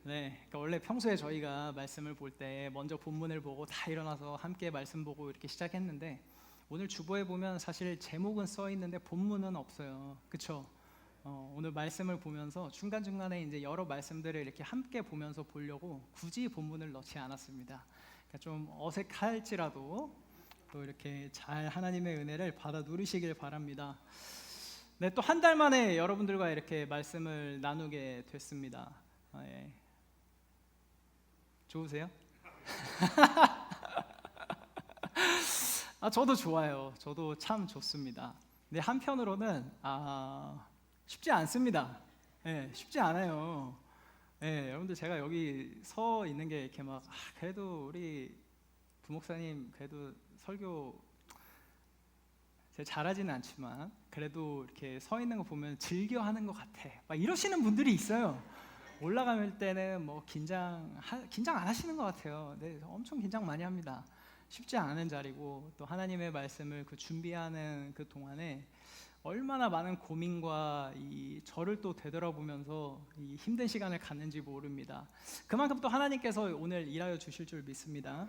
네, 그러니까 원래 평소에 저희가 말씀을 볼 때 먼저 본문을 보고 다 일어나서 함께 말씀 보고 이렇게 시작했는데 오늘 주보에 보면 사실 제목은 써 있는데 본문은 없어요. 그렇죠? 오늘 말씀을 보면서 중간중간에 이제 여러 말씀들을 이렇게 함께 보면서 보려고 굳이 본문을 넣지 않았습니다. 그러니까 좀 어색할지라도 또 이렇게 잘 하나님의 은혜를 받아 누리시길 바랍니다. 네, 또 한 달 만에 여러분들과 이렇게 말씀을 나누게 됐습니다. 예. 좋으세요? 저도 좋아요. 저도 참 좋습니다. 근데 한편으로는 쉽지 않습니다. 예, 쉽지 않아요. 예, 여러분들 제가 여기 서 있는 게 이렇게 막 그래도 우리 부목사님 그래도 설교 제가 잘하지는 않지만 그래도 이렇게 서 있는 거 보면 즐겨 하는 것 같아. 막 이러시는 분들이 있어요. 올라갈 때는 뭐 긴장 안 하시는 것 같아요. 네, 엄청 긴장 많이 합니다. 쉽지 않은 자리고 또 하나님의 말씀을 준비하는 그 동안에 얼마나 많은 고민과 이 저를 또 되돌아보면서 이 힘든 시간을 갖는지 모릅니다. 그만큼 또 하나님께서 오늘 일하여 주실 줄 믿습니다.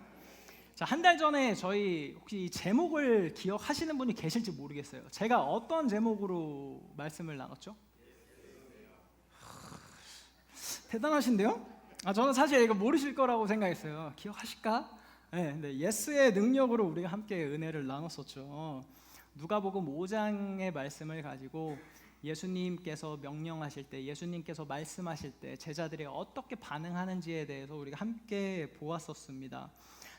자, 한 달 전에 저희 혹시 이 제목을 기억하시는 분이 계실지 모르겠어요. 제가 어떤 제목으로 말씀을 나눴죠? 대단하신데요? 저는 사실 이거 모르실 거라고 생각했어요. 기억하실까? 네, 근데 예스의 능력으로 우리가 함께 은혜를 나눴었죠. 누가복음 5장의 말씀을 가지고 예수님께서 명령하실 때, 예수님께서 말씀하실 때 제자들이 어떻게 반응하는지에 대해서 우리가 함께 보았었습니다.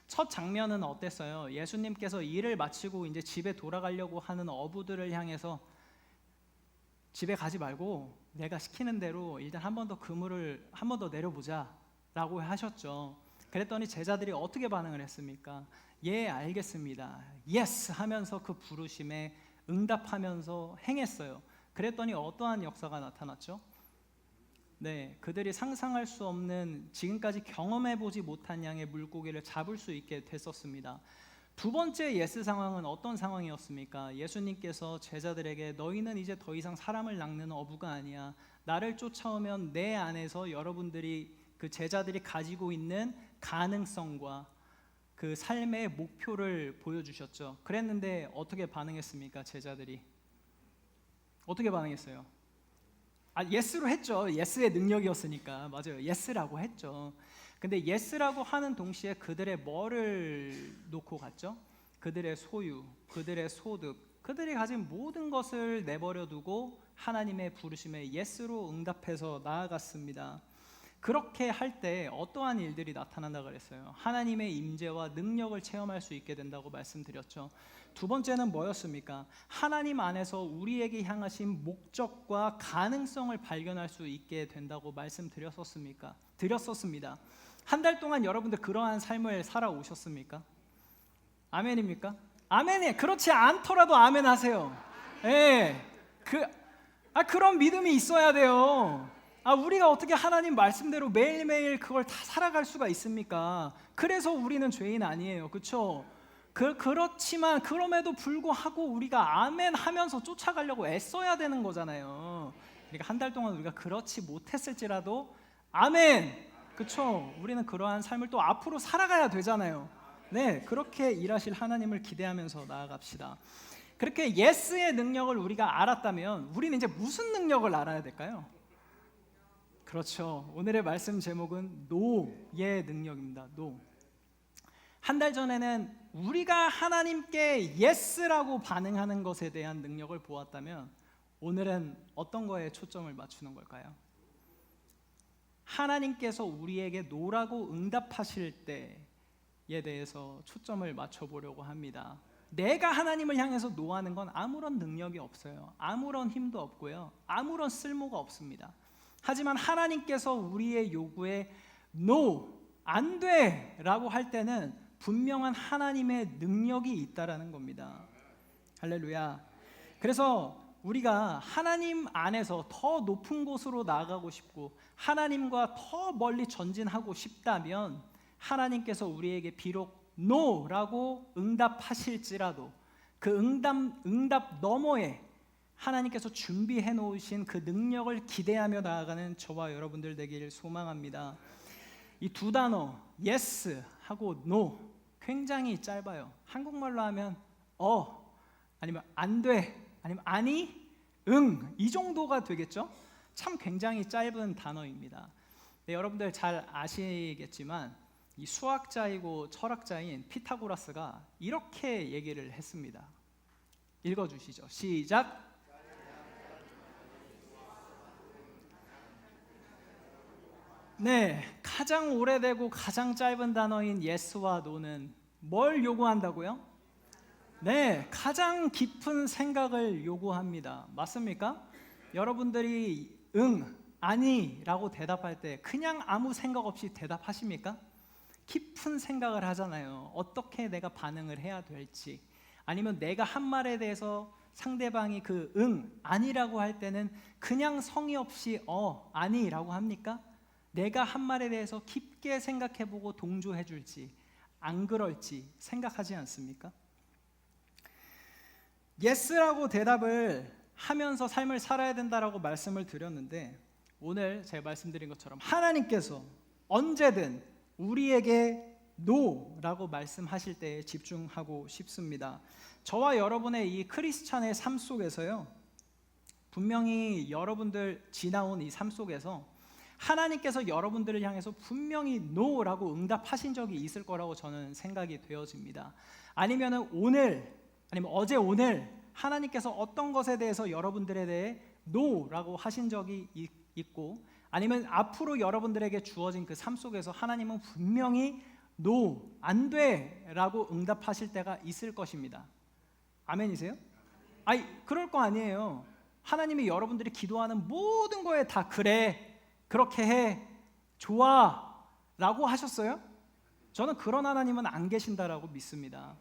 첫 장면은 어땠어요? 예수님께서 일을 마치고 이제 집에 돌아가려고 하는 어부들을 향해서 집에 가지 말고 내가 시키는 대로 일단 한 번 더 그물을 한 번 더 내려보자 라고 하셨죠. 그랬더니 제자들이 어떻게 반응을 했습니까? 예, 알겠습니다. 예스 하면서 그 부르심에 응답하면서 행했어요. 그랬더니 어떠한 역사가 나타났죠? 네, 그들이 상상할 수 없는 지금까지 경험해보지 못한 양의 물고기를 잡을 수 있게 됐었습니다. 두 번째 예스 상황은 어떤 상황이었습니까? 예수님께서 제자들에게 너희는 이제 더 이상 사람을 낚는 어부가 아니야. 나를 쫓아오면 내 안에서 여러분들이 그 제자들이 가지고 있는 가능성과 그 삶의 목표를 보여주셨죠. 그랬는데 어떻게 반응했습니까? 제자들이 어떻게 반응했어요? 예스로 했죠. 예스의 능력이었으니까. 맞아요. 예스라고 했죠. 근데 예스라고 하는 동시에 그들의 뭐를 놓고 갔죠? 그들의 소유, 그들의 소득, 그들이 가진 모든 것을 내버려 두고 하나님의 부르심에 예스로 응답해서 나아갔습니다. 그렇게 할 때 어떠한 일들이 나타난다고 그랬어요? 하나님의 임재와 능력을 체험할 수 있게 된다고 말씀드렸죠. 두 번째는 뭐였습니까? 하나님 안에서 우리에게 향하신 목적과 가능성을 발견할 수 있게 된다고 말씀드렸었습니다. 한 달 동안 여러분들 그러한 삶을 살아오셨습니까? 아멘입니까? 아멘이에요. 그렇지 않더라도 아멘 하세요. 예, 그런 믿음이 있어야 돼요. 우리가 어떻게 하나님 말씀대로 매일매일 그걸 다 살아갈 수가 있습니까? 그래서 우리는 죄인 아니에요. 그렇죠? 그렇지만 그럼에도 불구하고 우리가 아멘 하면서 쫓아가려고 애써야 되는 거잖아요. 그러니까 한 달 동안 우리가 그렇지 못했을지라도 아멘! 그렇죠? 우리는 그러한 삶을 또 앞으로 살아가야 되잖아요. 네, 그렇게 일하실 하나님을 기대하면서 나아갑시다. 그렇게 예스의 능력을 우리가 알았다면 우리는 이제 무슨 능력을 알아야 될까요? 그렇죠. 오늘의 말씀 제목은 노의 능력입니다. 노. 한 달 전에는 우리가 하나님께 예스라고 반응하는 것에 대한 능력을 보았다면 오늘은 어떤 거에 초점을 맞추는 걸까요? 하나님께서 우리에게 노라고 응답하실 때에 대해서 초점을 맞춰보려고 합니다. 내가 하나님을 향해서 노하는 건 아무런 능력이 없어요. 아무런 힘도 없고요. 아무런 쓸모가 없습니다. 하지만 하나님께서 우리의 요구에 no, 안 돼 라고 할 때는 분명한 하나님의 능력이 있다라는 겁니다. 할렐루야. 그래서 우리가 하나님 안에서 더 높은 곳으로 나아가고 싶고 하나님과 더 멀리 전진하고 싶다면 하나님께서 우리에게 비록 no라고 응답하실지라도 그 응답 너머에 하나님께서 준비해 놓으신 그 능력을 기대하며 나아가는 저와 여러분들 되기를 소망합니다. 이 두 단어 yes 하고 no 굉장히 짧아요. 한국말로 하면 아니면 안 돼, 아니면 아니, 응, 이 정도가 되겠죠? 참 굉장히 짧은 단어입니다. 네, 여러분들 잘 아시겠지만 이 수학자이고 철학자인 피타고라스가 이렇게 얘기를 했습니다. 읽어주시죠. 시작. 네, 가장 오래되고 가장 짧은 단어인 yes와 no는 뭘 요구한다고요? 네, 가장 깊은 생각을 요구합니다. 맞습니까? 여러분들이 응, 아니라고 대답할 때 그냥 아무 생각 없이 대답하십니까? 깊은 생각을 하잖아요. 어떻게 내가 반응을 해야 될지, 아니면 내가 한 말에 대해서 상대방이 그 응, 아니라고 할 때는 그냥 성의 없이 아니라고 합니까? 내가 한 말에 대해서 깊게 생각해보고 동조해 줄지 안 그럴지 생각하지 않습니까? yes라고 대답을 하면서 삶을 살아야 된다라고 말씀을 드렸는데, 오늘 제가 말씀드린 것처럼 하나님께서 언제든 우리에게 no라고 말씀하실 때에 집중하고 싶습니다. 저와 여러분의 이 크리스찬의 삶 속에서요, 분명히 여러분들 지나온 이 삶 속에서 하나님께서 여러분들을 향해서 분명히 no라고 응답하신 적이 있을 거라고 저는 생각이 되어집니다. 아니면 오늘, 아니면 어제 오늘 하나님께서 어떤 것에 대해서 여러분들에 대해 no라고 하신 적이 있고, 아니면 앞으로 여러분들에게 주어진 그 삶 속에서 하나님은 분명히 no, 안 돼라고 응답하실 때가 있을 것입니다. 아멘이세요? 아니, 그럴 거 아니에요. 하나님이 여러분들이 기도하는 모든 거에 다 그래, 그렇게 해, 좋아 라고 하셨어요? 저는 그런 하나님은 안 계신다라고 믿습니다.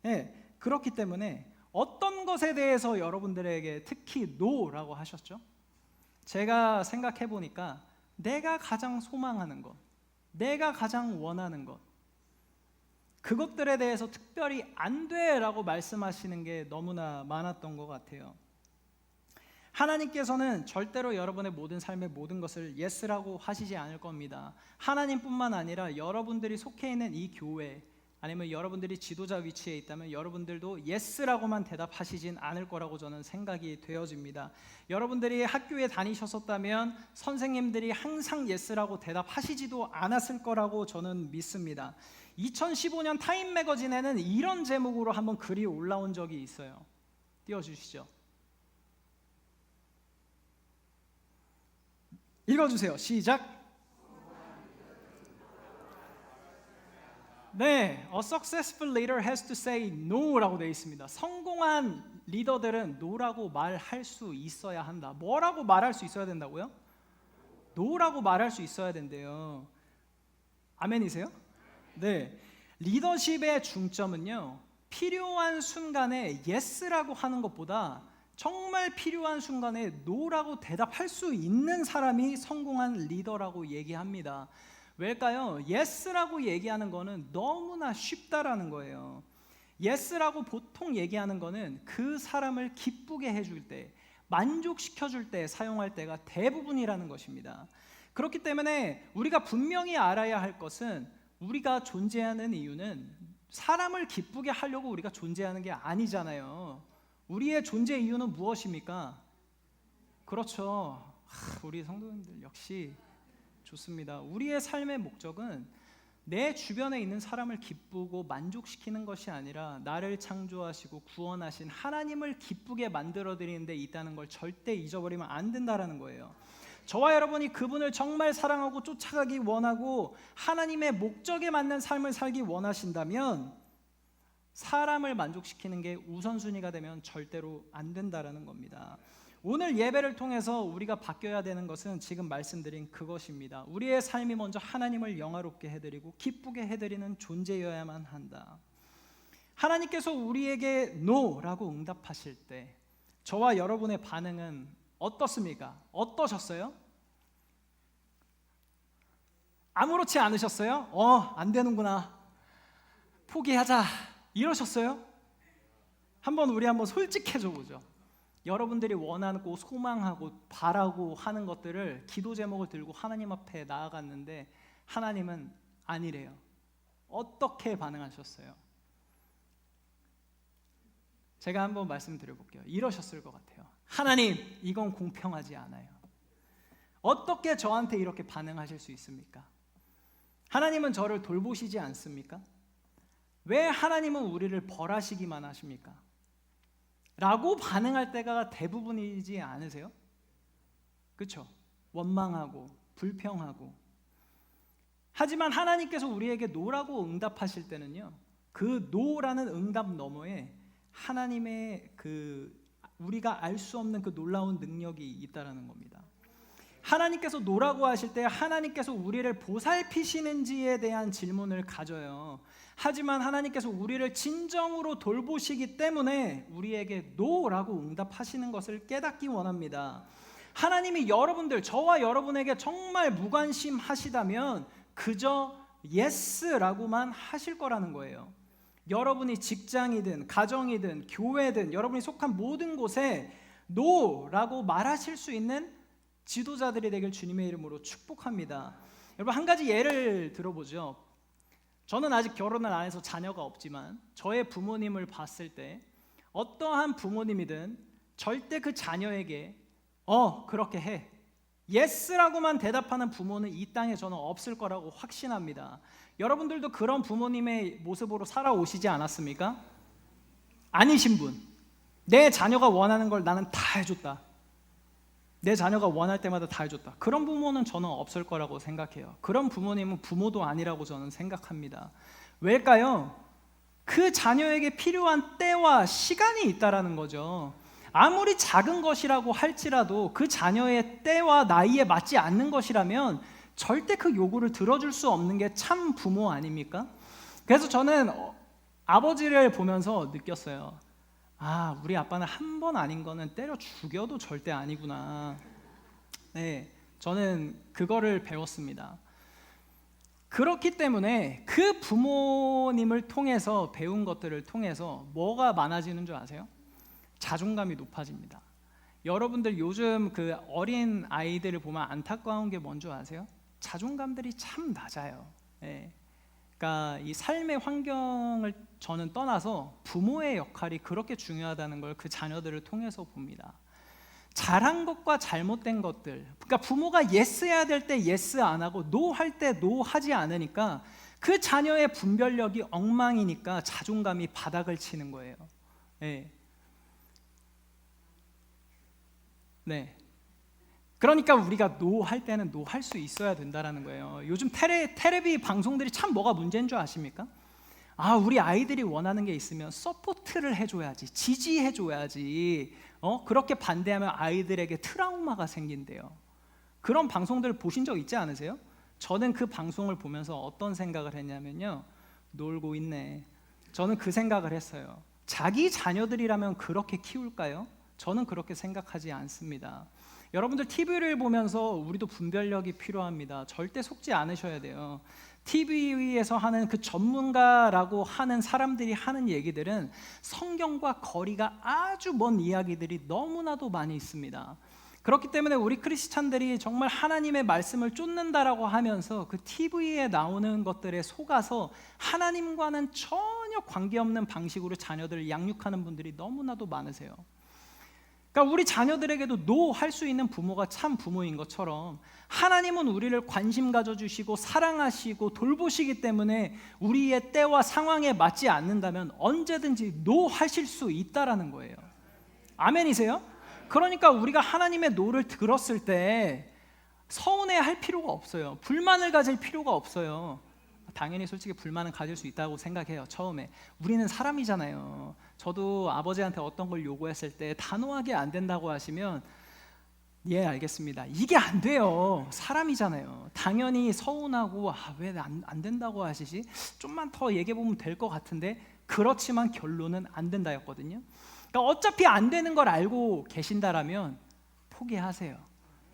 네, 그렇기 때문에 어떤 것에 대해서 여러분들에게 특히 no라고 하셨죠? 제가 생각해 보니까 내가 가장 소망하는 것, 내가 가장 원하는 것, 그것들에 대해서 특별히 안 돼라고 말씀하시는 게 너무나 많았던 것 같아요. 하나님께서는 절대로 여러분의 모든 삶의 모든 것을 yes라고 하시지 않을 겁니다. 하나님뿐만 아니라 여러분들이 속해 있는 이 교회, 아니면 여러분들이 지도자 위치에 있다면 여러분들도 yes라고만 대답하시진 않을 거라고 저는 생각이 되어집니다. 여러분들이 학교에 다니셨었다면 선생님들이 항상 yes라고 대답하시지도 않았을 거라고 저는 믿습니다. 2015년 타임 매거진에는 이런 제목으로 한번 글이 올라온 적이 있어요. 띄워주시죠. 읽어주세요. 시작. 네, a successful leader has to say no라고 되어 있습니다. 성공한 리더들은 no라고 말할 수 있어야 한다. 뭐라고 말할 수 있어야 된다고요? no라고 말할 수 있어야 된대요. 아멘이세요? 네, 리더십의 중점은요, 필요한 순간에 yes라고 하는 것보다 정말 필요한 순간에 no라고 대답할 수 있는 사람이 성공한 리더라고 얘기합니다. 왜일까요? yes라고 얘기하는 거는 너무나 쉽다라는 거예요. yes라고 보통 얘기하는 거는 그 사람을 기쁘게 해줄 때, 만족시켜줄 때 사용할 때가 대부분이라는 것입니다. 그렇기 때문에 우리가 분명히 알아야 할 것은, 우리가 존재하는 이유는 사람을 기쁘게 하려고 우리가 존재하는 게 아니잖아요. 우리의 존재 이유는 무엇입니까? 그렇죠. 우리 성도님들 역시 좋습니다. 우리의 삶의 목적은 내 주변에 있는 사람을 기쁘고 만족시키는 것이 아니라 나를 창조하시고 구원하신 하나님을 기쁘게 만들어드리는 데 있다는 걸 절대 잊어버리면 안 된다는 거예요. 저와 여러분이 그분을 정말 사랑하고 쫓아가기 원하고 하나님의 목적에 맞는 삶을 살기 원하신다면 사람을 만족시키는 게 우선순위가 되면 절대로 안 된다라는 겁니다. 오늘 예배를 통해서 우리가 바뀌어야 되는 것은 지금 말씀드린 그것입니다. 우리의 삶이 먼저 하나님을 영화롭게 해드리고 기쁘게 해드리는 존재여야만 한다. 하나님께서 우리에게 no라고 응답하실 때 저와 여러분의 반응은 어떻습니까? 어떠셨어요? 아무렇지 않으셨어요? 안 되는구나, 포기하자 이러셨어요? 우리 한번 솔직해져 보죠. 여러분들이 원하고 소망하고 바라고 하는 것들을 기도 제목을 들고 하나님 앞에 나아갔는데 하나님은 아니래요. 어떻게 반응하셨어요? 제가 한번 말씀드려볼게요. 이러셨을 것 같아요. 하나님, 이건 공평하지 않아요. 어떻게 저한테 이렇게 반응하실 수 있습니까? 하나님은 저를 돌보시지 않습니까? 왜 하나님은 우리를 벌하시기만 하십니까? 라고 반응할 때가 대부분이지 않으세요? 그렇죠? 원망하고 불평하고. 하지만 하나님께서 우리에게 노라고 응답하실 때는요, 그 노라는 응답 너머에 하나님의 우리가 알 수 없는 그 놀라운 능력이 있다라는 겁니다. 하나님께서 노라고 하실 때 하나님께서 우리를 보살피시는지에 대한 질문을 가져요. 하지만 하나님께서 우리를 진정으로 돌보시기 때문에 우리에게 노라고 응답하시는 것을 깨닫기 원합니다. 하나님이 여러분들, 저와 여러분에게 정말 무관심하시다면 그저 예스라고만 하실 거라는 거예요. 여러분이 직장이든 가정이든 교회든 여러분이 속한 모든 곳에 노라고 말하실 수 있는 지도자들이 되길 주님의 이름으로 축복합니다. 여러분, 한 가지 예를 들어보죠. 저는 아직 결혼을 안 해서 자녀가 없지만 저의 부모님을 봤을 때 어떠한 부모님이든 절대 그 자녀에게 그렇게 해, 예스라고만 대답하는 부모는 이 땅에 저는 없을 거라고 확신합니다. 여러분들도 그런 부모님의 모습으로 살아오시지 않았습니까? 아니신 분, 내 자녀가 원하는 걸 나는 다 해줬다, 내 자녀가 원할 때마다 다 해줬다, 그런 부모는 저는 없을 거라고 생각해요. 그런 부모님은 부모도 아니라고 저는 생각합니다. 왜일까요? 그 자녀에게 필요한 때와 시간이 있다라는 거죠. 아무리 작은 것이라고 할지라도 그 자녀의 때와 나이에 맞지 않는 것이라면 절대 그 요구를 들어줄 수 없는 게 참 부모 아닙니까? 그래서 저는 아버지를 보면서 느꼈어요. 우리 아빠는 한 번 아닌 거는 때려 죽여도 절대 아니구나. 네, 저는 그거를 배웠습니다. 그렇기 때문에 그 부모님을 통해서 배운 것들을 통해서 뭐가 많아지는 줄 아세요? 자존감이 높아집니다. 여러분들 요즘 그 어린 아이들을 보면 안타까운 게 뭔 줄 아세요? 자존감들이 참 낮아요. 네. 그러니까 이 삶의 환경을 저는 떠나서 부모의 역할이 그렇게 중요하다는 걸 그 자녀들을 통해서 봅니다. 잘한 것과 잘못된 것들, 그러니까 부모가 예스 해야 될 때 예스 안 하고 노 할 때 노 하지 않으니까 그 자녀의 분별력이 엉망이니까 자존감이 바닥을 치는 거예요. 네. 네. 그러니까 우리가 노 할 때는 노 할 수 있어야 된다라는 거예요. 요즘 테레비 방송들이 참 뭐가 문제인 줄 아십니까? 우리 아이들이 원하는 게 있으면 서포트를 해줘야지, 지지해줘야지. 그렇게 반대하면 아이들에게 트라우마가 생긴대요. 그런 방송들 보신 적 있지 않으세요? 저는 그 방송을 보면서 어떤 생각을 했냐면요, 놀고 있네. 저는 그 생각을 했어요. 자기 자녀들이라면 그렇게 키울까요? 저는 그렇게 생각하지 않습니다. 여러분들 TV를 보면서 우리도 분별력이 필요합니다. 절대 속지 않으셔야 돼요. TV에서 하는 그 전문가라고 하는 사람들이 하는 얘기들은 성경과 거리가 아주 먼 이야기들이 너무나도 많이 있습니다. 그렇기 때문에 우리 크리스찬들이 정말 하나님의 말씀을 쫓는다라고 하면서 그 TV에 나오는 것들에 속아서 하나님과는 전혀 관계없는 방식으로 자녀들을 양육하는 분들이 너무나도 많으세요. 그러니까 우리 자녀들에게도 노 할 수 있는 부모가 참 부모인 것처럼 하나님은 우리를 관심 가져주시고 사랑하시고 돌보시기 때문에 우리의 때와 상황에 맞지 않는다면 언제든지 노 하실 수 있다라는 거예요. 아멘이세요? 그러니까 우리가 하나님의 노를 들었을 때 서운해할 필요가 없어요. 불만을 가질 필요가 없어요. 당연히 솔직히 불만은 가질 수 있다고 생각해요. 처음에 우리는 사람이잖아요. 저도 아버지한테 어떤 걸 요구했을 때 단호하게 안 된다고 하시면 예, 알겠습니다. 이게 안 돼요. 사람이잖아요. 당연히 서운하고 왜 안 된다고 하시지? 좀만 더 얘기해보면 될 것 같은데, 그렇지만 결론은 안 된다였거든요. 그러니까 어차피 안 되는 걸 알고 계신다라면 포기하세요.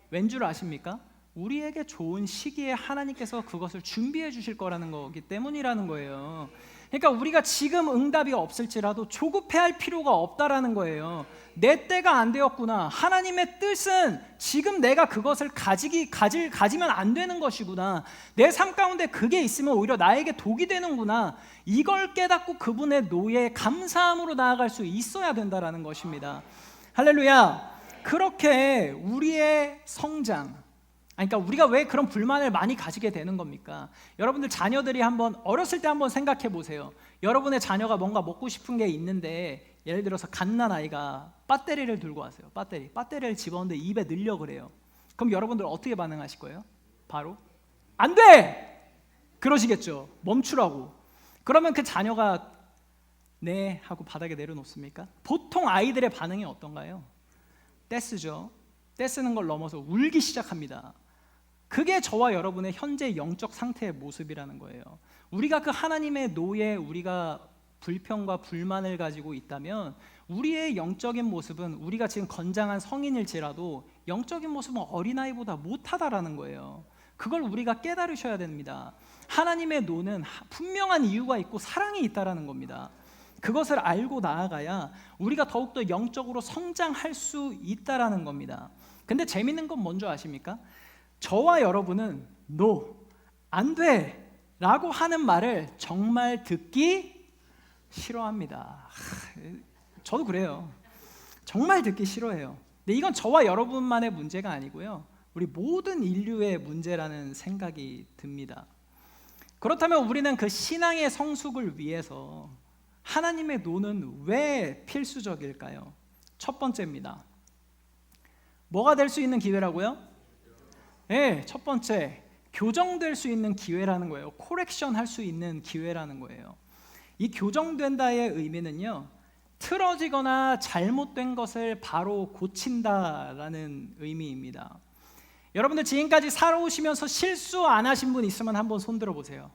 왠 줄 아십니까? 우리에게 좋은 시기에 하나님께서 그것을 준비해 주실 거라는 거기 때문이라는 거예요. 그러니까 우리가 지금 응답이 없을지라도 조급해할 필요가 없다라는 거예요. 내 때가 안 되었구나. 하나님의 뜻은 지금 내가 그것을 가지면 안 되는 것이구나. 내 삶 가운데 그게 있으면 오히려 나에게 독이 되는구나. 이걸 깨닫고 그분의 노예에 감사함으로 나아갈 수 있어야 된다라는 것입니다. 할렐루야. 그렇게 우리의 성장, 그러니까 우리가 왜 그런 불만을 많이 가지게 되는 겁니까? 여러분들 자녀들이 어렸을 때 한번 생각해 보세요. 여러분의 자녀가 뭔가 먹고 싶은 게 있는데, 예를 들어서 갓난 아이가 배터리를 들고 왔어요. 배터리를 집었는데 입에 넣으려고 그래요. 그럼 여러분들 어떻게 반응하실 거예요? 바로 안 돼! 그러시겠죠. 멈추라고. 그러면 그 자녀가 네 하고 바닥에 내려놓습니까? 보통 아이들의 반응이 어떤가요? 떼쓰죠. 떼쓰는 걸 넘어서 울기 시작합니다. 그게 저와 여러분의 현재 영적 상태의 모습이라는 거예요. 우리가 그 하나님의 노예에 우리가 불평과 불만을 가지고 있다면 우리의 영적인 모습은, 우리가 지금 건장한 성인일지라도 영적인 모습은 어린아이보다 못하다라는 거예요. 그걸 우리가 깨달으셔야 됩니다. 하나님의 노는 분명한 이유가 있고 사랑이 있다라는 겁니다. 그것을 알고 나아가야 우리가 더욱더 영적으로 성장할 수 있다라는 겁니다. 근데 재밌는 건 뭔지 아십니까? 저와 여러분은 no, 안 돼 라고 하는 말을 정말 듣기 싫어합니다. 저도 그래요. 정말 듣기 싫어해요. 근데 이건 저와 여러분만의 문제가 아니고요, 우리 모든 인류의 문제라는 생각이 듭니다. 그렇다면 우리는 그 신앙의 성숙을 위해서 하나님의 노는 왜 필수적일까요? 첫 번째입니다. 뭐가 될 수 있는 기회라고요? 네, 첫 번째, 교정될 수 있는 기회라는 거예요. 코렉션 할 수 있는 기회라는 거예요. 이 교정된다의 의미는요, 틀어지거나 잘못된 것을 바로 고친다라는 의미입니다. 여러분들 지금까지 살아오시면서 실수 안 하신 분 있으면 한번 손 들어보세요.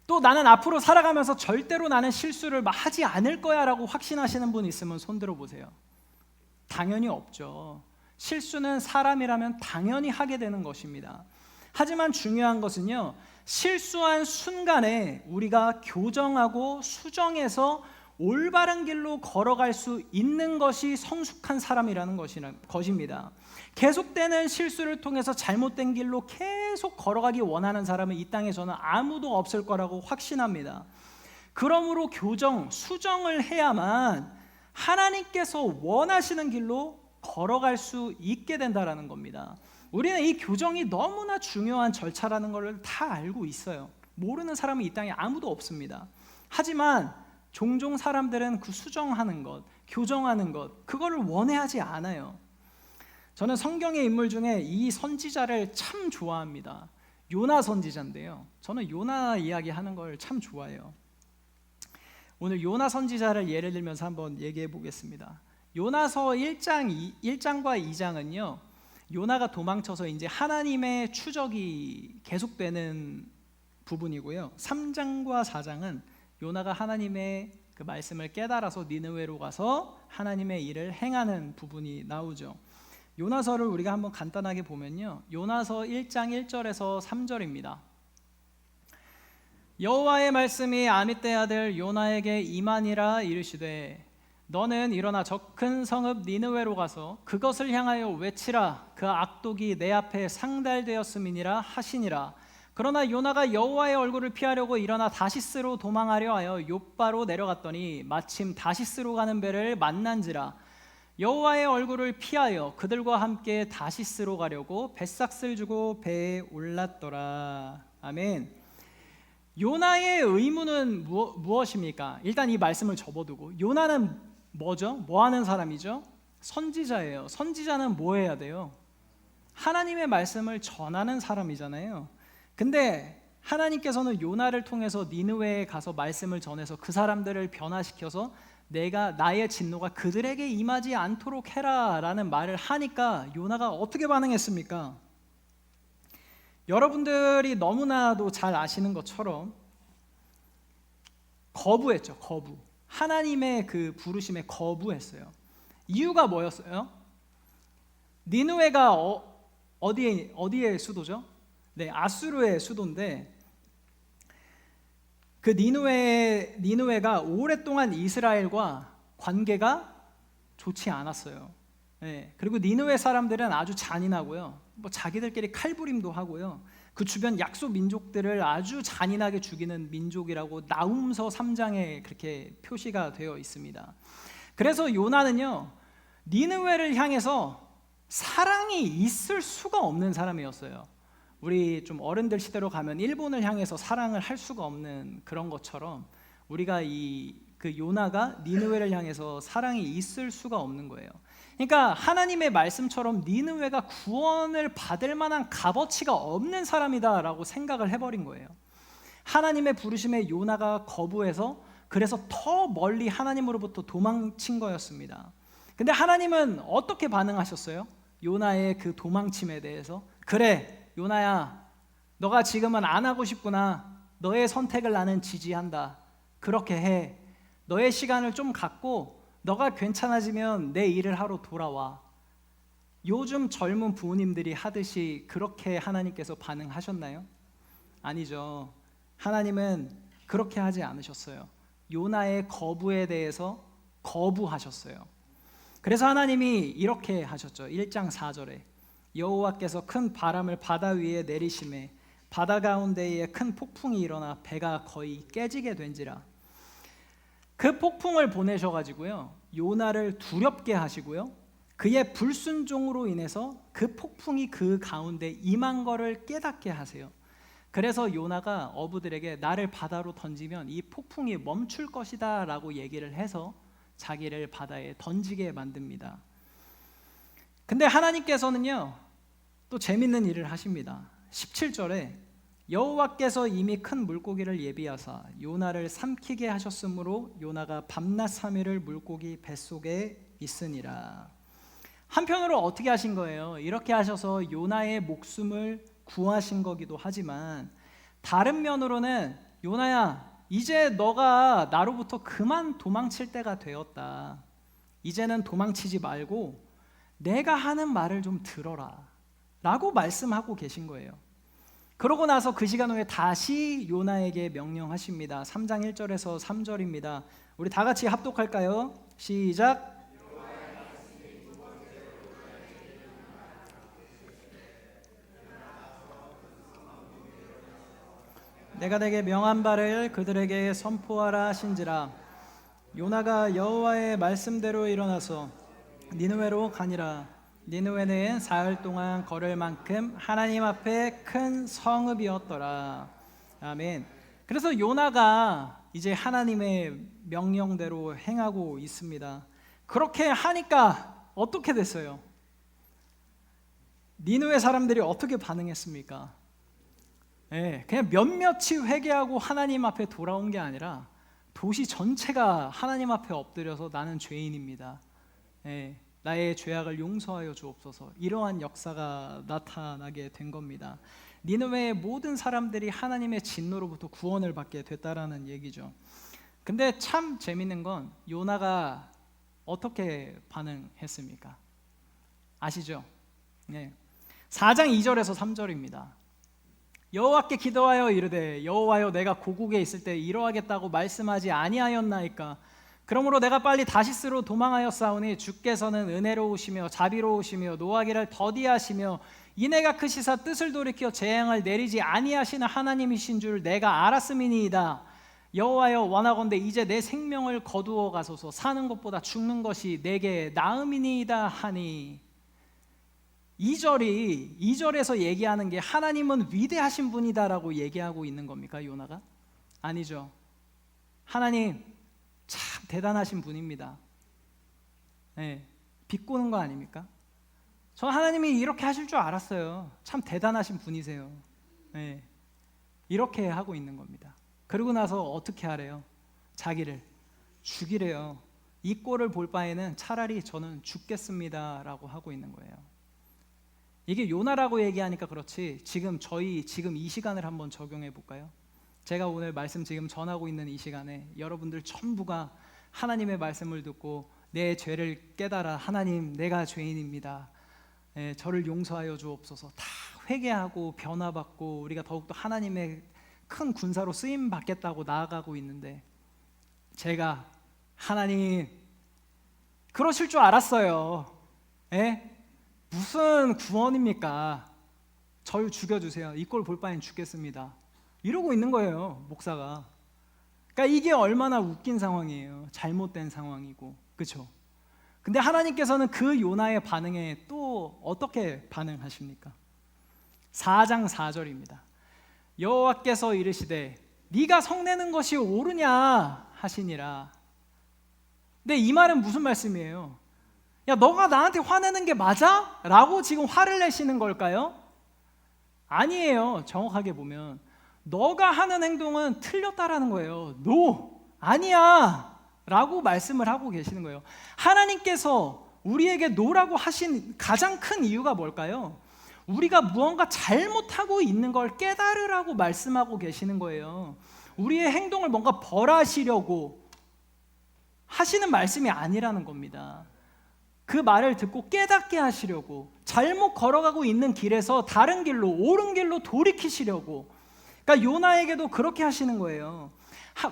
또 나는 앞으로 살아가면서 절대로 나는 실수를 하지 않을 거야 라고 확신하시는 분 있으면 손 들어보세요. 당연히 없죠. 실수는 사람이라면 당연히 하게 되는 것입니다. 하지만 중요한 것은요, 실수한 순간에 우리가 교정하고 수정해서 올바른 길로 걸어갈 수 있는 것이 성숙한 사람이라는 것입니다. 계속되는 실수를 통해서 잘못된 길로 계속 걸어가기 원하는 사람은 이 땅에 저는 아무도 없을 거라고 확신합니다. 그러므로 교정, 수정을 해야만 하나님께서 원하시는 길로 걸어갈 수 있게 된다는 겁니다. 우리는 이 교정이 너무나 중요한 절차라는 것을 다 알고 있어요. 모르는 사람은 이 땅에 아무도 없습니다. 하지만 종종 사람들은 그 수정하는 것, 교정하는 것, 그거를 원해하지 않아요. 저는 성경의 인물 중에 이 선지자를 참 좋아합니다. 요나 선지자인데요, 저는 요나 이야기 하는 걸 참 좋아해요. 오늘 요나 선지자를 예를 들면서 한번 얘기해 보겠습니다. 요나서 1장과 2장은요, 요나가 도망쳐서 이제 하나님의 추적이 계속되는 부분이고요, 3장과 4장은 요나가 하나님의 그 말씀을 깨달아서 니느웨로 가서 하나님의 일을 행하는 부분이 나오죠. 요나서를 우리가 한번 간단하게 보면요, 요나서 1장 1절에서 3절입니다. 여호와의 말씀이 아미떼 아들 요나에게 임하니라 이르시되, 너는 일어나 저 큰 성읍 니느웨로 가서 그것을 향하여 외치라. 그 악독이 내 앞에 상달되었음이니라 하시니라. 그러나 요나가 여호와의 얼굴을 피하려고 일어나 다시스로 도망하려 하여 욥바로 내려갔더니 마침 다시스로 가는 배를 만난지라. 여호와의 얼굴을 피하여 그들과 함께 다시스로 가려고 뱃삭을 주고 배에 올랐더라. 아멘. 요나의 의무는 무엇입니까? 일단 이 말씀을 접어두고, 요나는 뭐죠? 뭐 하는 사람이죠? 선지자예요. 선지자는 뭐 해야 돼요? 하나님의 말씀을 전하는 사람이잖아요. 근데 하나님께서는 요나를 통해서 니느웨에 가서 말씀을 전해서 그 사람들을 변화시켜서 나의 진노가 그들에게 임하지 않도록 해라 라는 말을 하니까 요나가 어떻게 반응했습니까? 여러분들이 너무나도 잘 아시는 것처럼 거부했죠. 거부. 하나님의 그 부르심에 거부했어요. 이유가 뭐였어요? 니느웨가 어디의 수도죠? 네, 아수르의 수도인데, 그 니느웨가 오랫동안 이스라엘과 관계가 좋지 않았어요. 예, 그리고 니느웨 사람들은 아주 잔인하고요. 뭐 자기들끼리 칼부림도 하고요. 그 주변 약소 민족들을 아주 잔인하게 죽이는 민족이라고 나훔서 3장에 그렇게 표시가 되어 있습니다. 그래서 요나는요, 니느웨를 향해서 사랑이 있을 수가 없는 사람이었어요. 우리 좀 어른들 시대로 가면 일본을 향해서 사랑을 할 수가 없는 그런 것처럼 우리가 그 요나가 니느웨를 향해서 사랑이 있을 수가 없는 거예요. 그러니까 하나님의 말씀처럼 니느웨가 구원을 받을 만한 값어치가 없는 사람이다라고 생각을 해버린 거예요. 하나님의 부르심에 요나가 거부해서 그래서 더 멀리 하나님으로부터 도망친 거였습니다. 근데 하나님은 어떻게 반응하셨어요? 요나의 그 도망침에 대해서 그래 요나야, 너가 지금은 안 하고 싶구나. 너의 선택을 나는 지지한다. 그렇게 해. 너의 시간을 좀 갖고 너가 괜찮아지면 내 일을 하러 돌아와. 요즘 젊은 부모님들이 하듯이 그렇게 하나님께서 반응하셨나요? 아니죠. 하나님은 그렇게 하지 않으셨어요. 요나의 거부에 대해서 거부하셨어요. 그래서 하나님이 이렇게 하셨죠. 1장 4절에 여호와께서 큰 바람을 바다 위에 내리심에 바다 가운데에 큰 폭풍이 일어나 배가 거의 깨지게 된지라. 그 폭풍을 보내셔가지고요, 요나를 두렵게 하시고요, 그의 불순종으로 인해서 그 폭풍이 그 가운데 임한 거를 깨닫게 하세요. 그래서 요나가 어부들에게 나를 바다로 던지면 이 폭풍이 멈출 것이다 라고 얘기를 해서 자기를 바다에 던지게 만듭니다. 근데 하나님께서는요, 또 재밌는 일을 하십니다. 17절에 여호와께서 이미 큰 물고기를 예비하사 요나를 삼키게 하셨으므로 요나가 밤낮 3일을 물고기 뱃속에 있으니라. 한편으로 어떻게 하신 거예요? 이렇게 하셔서 요나의 목숨을 구하신 거기도 하지만 다른 면으로는 요나야, 이제 너가 나로부터 그만 도망칠 때가 되었다. 이제는 도망치지 말고 내가 하는 말을 좀 들어라 라고 말씀하고 계신 거예요. 그러고 나서 그 시간 후에 다시 요나에게 명령하십니다. 3장 1절에서 3절입니다. 우리 다 같이 합독할까요? 시작. 내가 내게 명한 바를 그들에게 선포하라 하신지라. 요나가 여호와의 말씀대로 일어나서 니느웨로 가니라. 니느웨는 사흘 동안 걸을 만큼 하나님 앞에 큰 성읍이었더라. 아멘. 그래서 요나가 이제 하나님의 명령대로 행하고 있습니다. 그렇게 하니까 어떻게 됐어요? 니느웨 사람들이 어떻게 반응했습니까? 네, 그냥 몇몇이 회개하고 하나님 앞에 돌아온 게 아니라 도시 전체가 하나님 앞에 엎드려서 나는 죄인입니다. 네, 나의 죄악을 용서하여 주옵소서. 이러한 역사가 나타나게 된 겁니다. 니느웨의 모든 사람들이 하나님의 진노로부터 구원을 받게 됐다라는 얘기죠. 근데 참 재밌는 건 요나가 어떻게 반응했습니까? 아시죠? 네. 4장 2절에서 3절입니다. 여호와께 기도하여 이르되 여호와여, 내가 고국에 있을 때 이러하겠다고 말씀하지 아니하였나이까. 그러므로 내가 빨리 다시스로 도망하였사오니 주께서는 은혜로우시며 자비로우시며 노하기를 더디하시며 이내가 크시사 뜻을 돌이켜 재앙을 내리지 아니하시는 하나님이신 줄 내가 알았음이니이다. 여호와여, 원하건대 이제 내 생명을 거두어 가소서. 사는 것보다 죽는 것이 내게 나음이니이다 하니. 2절에서 얘기하는 게 하나님은 위대하신 분이다라고 얘기하고 있는 겁니까, 요나가? 아니죠. 하나님 참 대단하신 분입니다. 네, 비꼬는 거 아닙니까? 저 하나님이 이렇게 하실 줄 알았어요. 참 대단하신 분이세요. 네, 이렇게 하고 있는 겁니다. 그러고 나서 어떻게 하래요? 자기를 죽이래요. 이 꼴을 볼 바에는 차라리 저는 죽겠습니다라고 하고 있는 거예요. 이게 요나라고 얘기하니까 그렇지, 지금 이 시간을 한번 적용해 볼까요? 제가 오늘 말씀 지금 전하고 있는 이 시간에 여러분들 전부가 하나님의 말씀을 듣고 내 죄를 깨달아, 하나님 내가 죄인입니다, 저를 용서하여 주옵소서, 다 회개하고 변화받고 우리가 더욱더 하나님의 큰 군사로 쓰임 받겠다고 나아가고 있는데 제가 하나님 그러실 줄 알았어요. 예? 무슨 구원입니까? 저를 죽여주세요. 이 꼴 볼 바엔 죽겠습니다. 이러고 있는 거예요, 목사가. 그러니까 이게 얼마나 웃긴 상황이에요. 잘못된 상황이고, 그렇죠? 근데 하나님께서는 그 요나의 반응에 또 어떻게 반응하십니까? 4장 4절입니다. 여호와께서 이르시되 네가 성내는 것이 옳으냐 하시니라. 근데 이 말은 무슨 말씀이에요? 야, 너가 나한테 화내는 게 맞아? 라고 지금 화를 내시는 걸까요? 아니에요. 정확하게 보면 너가 하는 행동은 틀렸다라는 거예요. No, 아니야 라고 말씀을 하고 계시는 거예요. 하나님께서 우리에게 노라고 하신 가장 큰 이유가 뭘까요? 우리가 무언가 잘못하고 있는 걸 깨달으라고 말씀하고 계시는 거예요. 우리의 행동을 뭔가 벌하시려고 하시는 말씀이 아니라는 겁니다. 그 말을 듣고 깨닫게 하시려고, 잘못 걸어가고 있는 길에서 다른 길로, 옳은 길로 돌이키시려고. 그러니까 요나에게도 그렇게 하시는 거예요.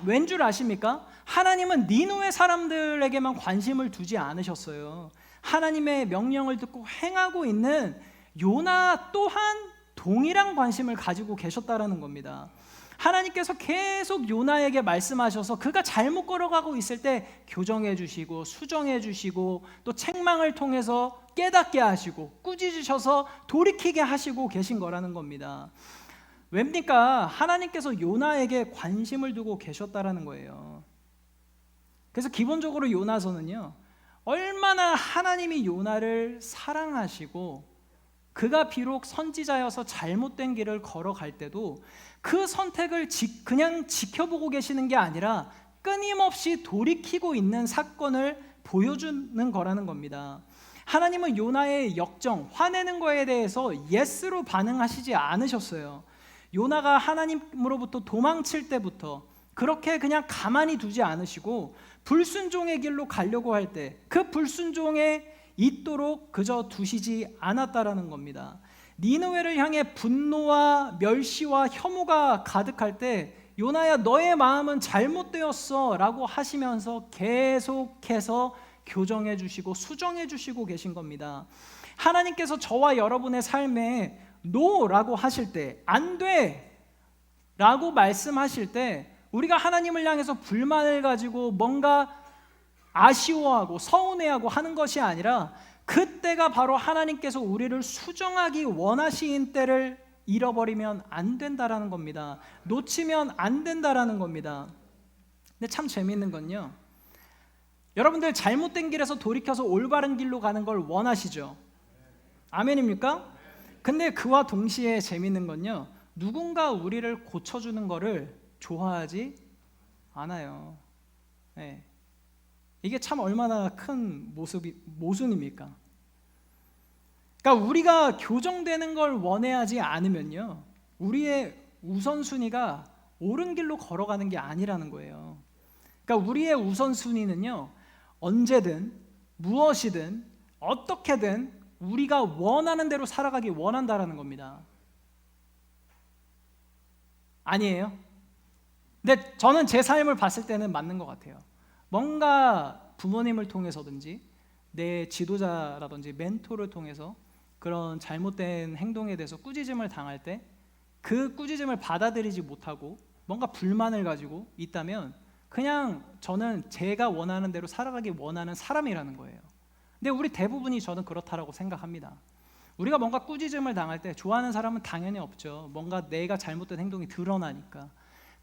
왠 줄 아십니까? 하나님은 니느웨 사람들에게만 관심을 두지 않으셨어요. 하나님의 명령을 듣고 행하고 있는 요나 또한 동일한 관심을 가지고 계셨다라는 겁니다. 하나님께서 계속 요나에게 말씀하셔서 그가 잘못 걸어가고 있을 때 교정해 주시고 수정해 주시고 또 책망을 통해서 깨닫게 하시고 꾸짖으셔서 돌이키게 하시고 계신 거라는 겁니다. 왜입니까? 하나님께서 요나에게 관심을 두고 계셨다라는 거예요. 그래서 기본적으로 요나서는요, 얼마나 하나님이 요나를 사랑하시고 그가 비록 선지자여서 잘못된 길을 걸어갈 때도 그 선택을 그냥 지켜보고 계시는 게 아니라 끊임없이 돌이키고 있는 사건을 보여주는 거라는 겁니다. 하나님은 요나의 역정, 화내는 거에 대해서 예스로 반응하시지 않으셨어요. 요나가 하나님으로부터 도망칠 때부터 그렇게 그냥 가만히 두지 않으시고 불순종의 길로 가려고 할 때 그 불순종에 있도록 그저 두시지 않았다라는 겁니다. 니느웨를 향해 분노와 멸시와 혐오가 가득할 때 요나야 너의 마음은 잘못되었어 라고 하시면서 계속해서 교정해 주시고 수정해 주시고 계신 겁니다. 하나님께서 저와 여러분의 삶에 노라고 하실 때, 안 돼 라고 말씀하실 때 우리가 하나님을 향해서 불만을 가지고 뭔가 아쉬워하고 서운해하고 하는 것이 아니라 그때가 바로 하나님께서 우리를 수정하기 원하신 때를 잃어버리면 안 된다라는 겁니다. 놓치면 안 된다라는 겁니다. 근데 참 재미있는 건요, 여러분들 잘못된 길에서 돌이켜서 올바른 길로 가는 걸 원하시죠? 아멘입니까? 근데 그와 동시에 재미있는 건요, 누군가 우리를 고쳐주는 거를 좋아하지 않아요. 네. 이게 참 얼마나 큰 모순입니까? 그러니까 우리가 교정되는 걸 원해하지 않으면요, 우리의 우선순위가 옳은 길로 걸어가는 게 아니라는 거예요. 그러니까 우리의 우선순위는요, 언제든 무엇이든 어떻게든 우리가 원하는 대로 살아가기 원한다라는 겁니다. 아니에요? 근데 저는 제 삶을 봤을 때는 맞는 것 같아요. 뭔가 부모님을 통해서든지 내 지도자라든지 멘토를 통해서 그런 잘못된 행동에 대해서 꾸짖음을 당할 때 그 꾸짖음을 받아들이지 못하고 뭔가 불만을 가지고 있다면 그냥 저는 제가 원하는 대로 살아가기 원하는 사람이라는 거예요. 근데 우리 대부분이 저는 그렇다라고 생각합니다. 우리가 뭔가 꾸짖음을 당할 때 좋아하는 사람은 당연히 없죠. 뭔가 내가 잘못된 행동이 드러나니까.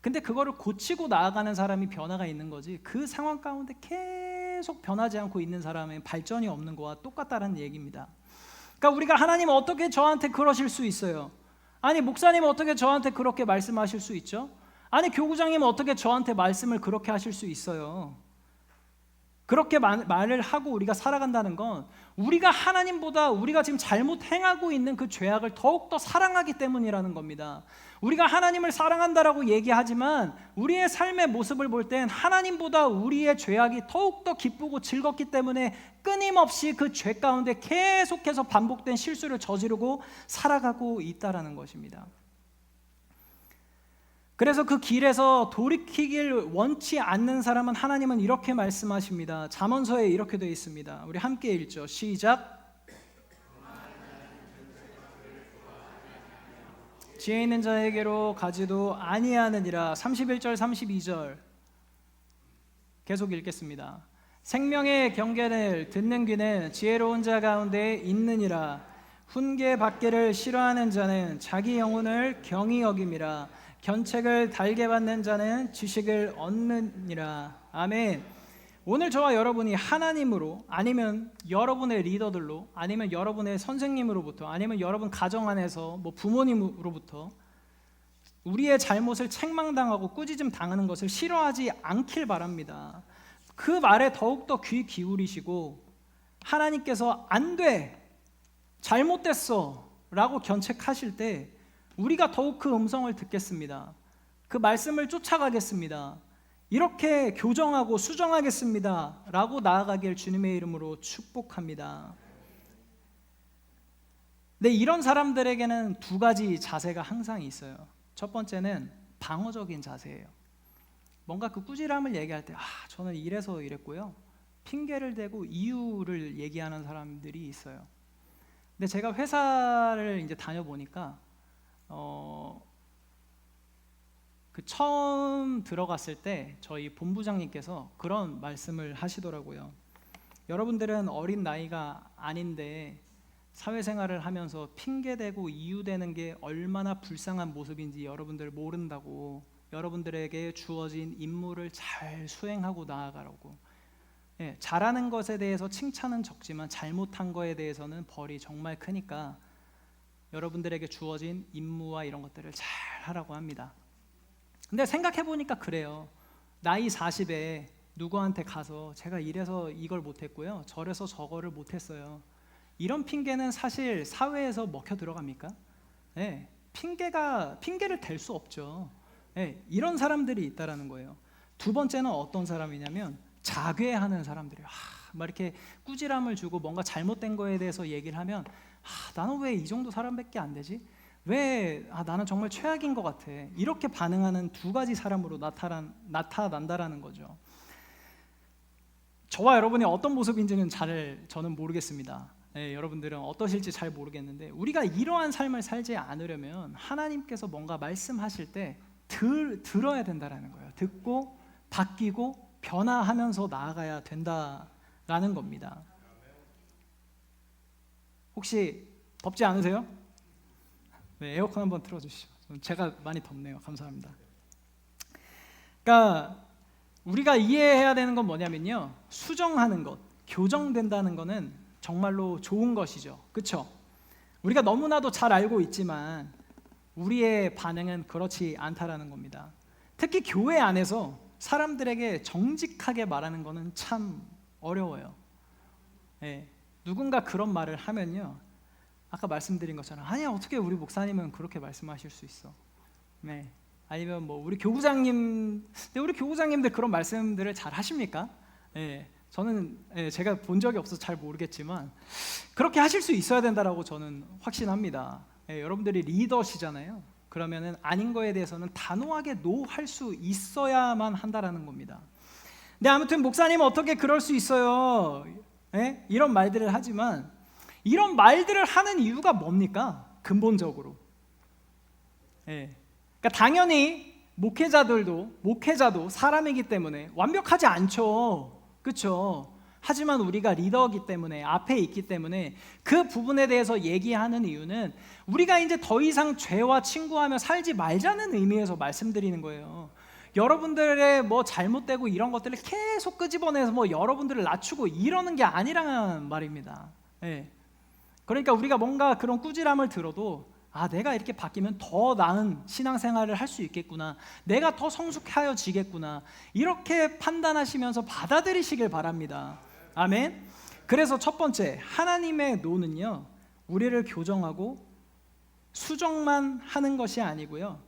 근데 그거를 고치고 나아가는 사람이 변화가 있는 거지, 그 상황 가운데 계속 변하지 않고 있는 사람의 발전이 없는 거와 똑같다는 얘기입니다. 그러니까 우리가 하나님 어떻게 저한테 그러실 수 있어요? 아니 목사님 어떻게 저한테 그렇게 말씀하실 수 있죠? 아니 교구장님 어떻게 저한테 말씀을 그렇게 하실 수 있어요? 그렇게 말을 하고 우리가 살아간다는 건 우리가 하나님보다 우리가 지금 잘못 행하고 있는 그 죄악을 더욱더 사랑하기 때문이라는 겁니다. 우리가 하나님을 사랑한다라고 얘기하지만 우리의 삶의 모습을 볼 땐 하나님보다 우리의 죄악이 더욱더 기쁘고 즐겁기 때문에 끊임없이 그 죄 가운데 계속해서 반복된 실수를 저지르고 살아가고 있다라는 것입니다. 그래서 그 길에서 돌이키길 원치 않는 사람은 하나님은 이렇게 말씀하십니다. 잠언서에 이렇게 되어 있습니다. 우리 함께 읽죠. 시작. 지혜 있는 자에게로 가지도 아니하느니라. 31절 32절 계속 읽겠습니다. 생명의 경계를 듣는 귀는 지혜로운 자 가운데 있느니라. 훈계 받기를 싫어하는 자는 자기 영혼을 경히 여김이라. 견책을 달게 받는 자는 지식을 얻느니라. 아멘. 오늘 저와 여러분이 하나님으로, 아니면 여러분의 리더들로, 아니면 여러분의 선생님으로부터, 아니면 여러분 가정 안에서 뭐 부모님으로부터 우리의 잘못을 책망당하고 꾸짖음 당하는 것을 싫어하지 않길 바랍니다. 그 말에 더욱더 귀 기울이시고 하나님께서 안 돼, 잘못됐어 라고 견책하실 때 우리가 더욱 그 음성을 듣겠습니다. 그 말씀을 쫓아가겠습니다. 이렇게 교정하고 수정하겠습니다 라고 나아가길 주님의 이름으로 축복합니다. 근데 이런 사람들에게는 두 가지 자세가 항상 있어요. 첫 번째는 방어적인 자세예요. 뭔가 그 꾸지람을 얘기할 때 저는 이래서 이랬고요, 핑계를 대고 이유를 얘기하는 사람들이 있어요. 근데 제가 회사를 이제 다녀보니까 그 처음 들어갔을 때 저희 본부장님께서 그런 말씀을 하시더라고요. 여러분들은 어린 나이가 아닌데 사회생활을 하면서 핑계대고 이유대는 게 얼마나 불쌍한 모습인지 여러분들 모른다고, 여러분들에게 주어진 임무를 잘 수행하고 나아가라고. 잘하는 것에 대해서 칭찬은 적지만 잘못한 거에 대해서는 벌이 정말 크니까 여러분들에게 주어진 임무와 이런 것들을 잘 하라고 합니다. 근데 생각해보니까 그래요. 나이 40에 누구한테 가서 제가 이래서 이걸 못했고요, 저래서 저거를 못했어요, 이런 핑계는 사실 사회에서 먹혀 들어갑니까? 핑계를 댈 수 없죠. 이런 사람들이 있다라는 거예요. 두 번째는 어떤 사람이냐면 자괴하는 사람들이에요. 막 이렇게 꾸지람을 주고 뭔가 잘못된 거에 대해서 얘기를 하면 나는 왜 이 정도 사람밖에 안 되지? 왜 나는 정말 최악인 것 같아. 이렇게 반응하는 두 가지 사람으로 나타난다라는 거죠. 저와 여러분이 어떤 모습인지는 저는 모르겠습니다. 여러분들은 어떠실지 잘 모르겠는데 우리가 이러한 삶을 살지 않으려면 하나님께서 뭔가 말씀하실 때 들어야 된다라는 거예요. 듣고 바뀌고 변화하면서 나아가야 된다라는 겁니다. 혹시 덥지 않으세요? 에어컨 한번 틀어주시죠. 제가 많이 덥네요. 감사합니다. 그러니까 우리가 이해해야 되는 건 뭐냐면요, 수정하는 것, 교정된다는 거는 정말로 좋은 것이죠. 그렇죠? 우리가 너무나도 잘 알고 있지만 우리의 반응은 그렇지 않다라는 겁니다. 특히 교회 안에서 사람들에게 정직하게 말하는 거는 참 어려워요. 누군가 그런 말을 하면요, 아까 말씀드린 것처럼 아니야, 어떻게 우리 목사님은 그렇게 말씀하실 수 있어? 아니면 뭐 우리 교구장님들 그런 말씀들을 잘 하십니까? 저는 제가 본 적이 없어서 잘 모르겠지만 그렇게 하실 수 있어야 된다라고 저는 확신합니다. 여러분들이 리더시잖아요. 그러면은 아닌 거에 대해서는 단호하게 노할 수 있어야만 한다라는 겁니다. 근데 아무튼 목사님은 어떻게 그럴 수 있어요? 이런 말들을 하지만 이런 말들을 하는 이유가 뭡니까? 근본적으로. 그러니까 당연히 목회자도 사람이기 때문에 완벽하지 않죠. 그렇죠? 하지만 우리가 리더이기 때문에, 앞에 있기 때문에 그 부분에 대해서 얘기하는 이유는 우리가 이제 더 이상 죄와 친구하며 살지 말자는 의미에서 말씀드리는 거예요. 여러분들의 뭐 잘못되고 이런 것들을 계속 끄집어내서 뭐 여러분들을 낮추고 이러는 게 아니란 말입니다. 그러니까 우리가 뭔가 그런 꾸지람을 들어도 내가 이렇게 바뀌면 더 나은 신앙생활을 할 수 있겠구나, 내가 더 성숙하여지겠구나, 이렇게 판단하시면서 받아들이시길 바랍니다. 아멘. 그래서 첫 번째, 하나님의 노는요, 우리를 교정하고 수정만 하는 것이 아니고요,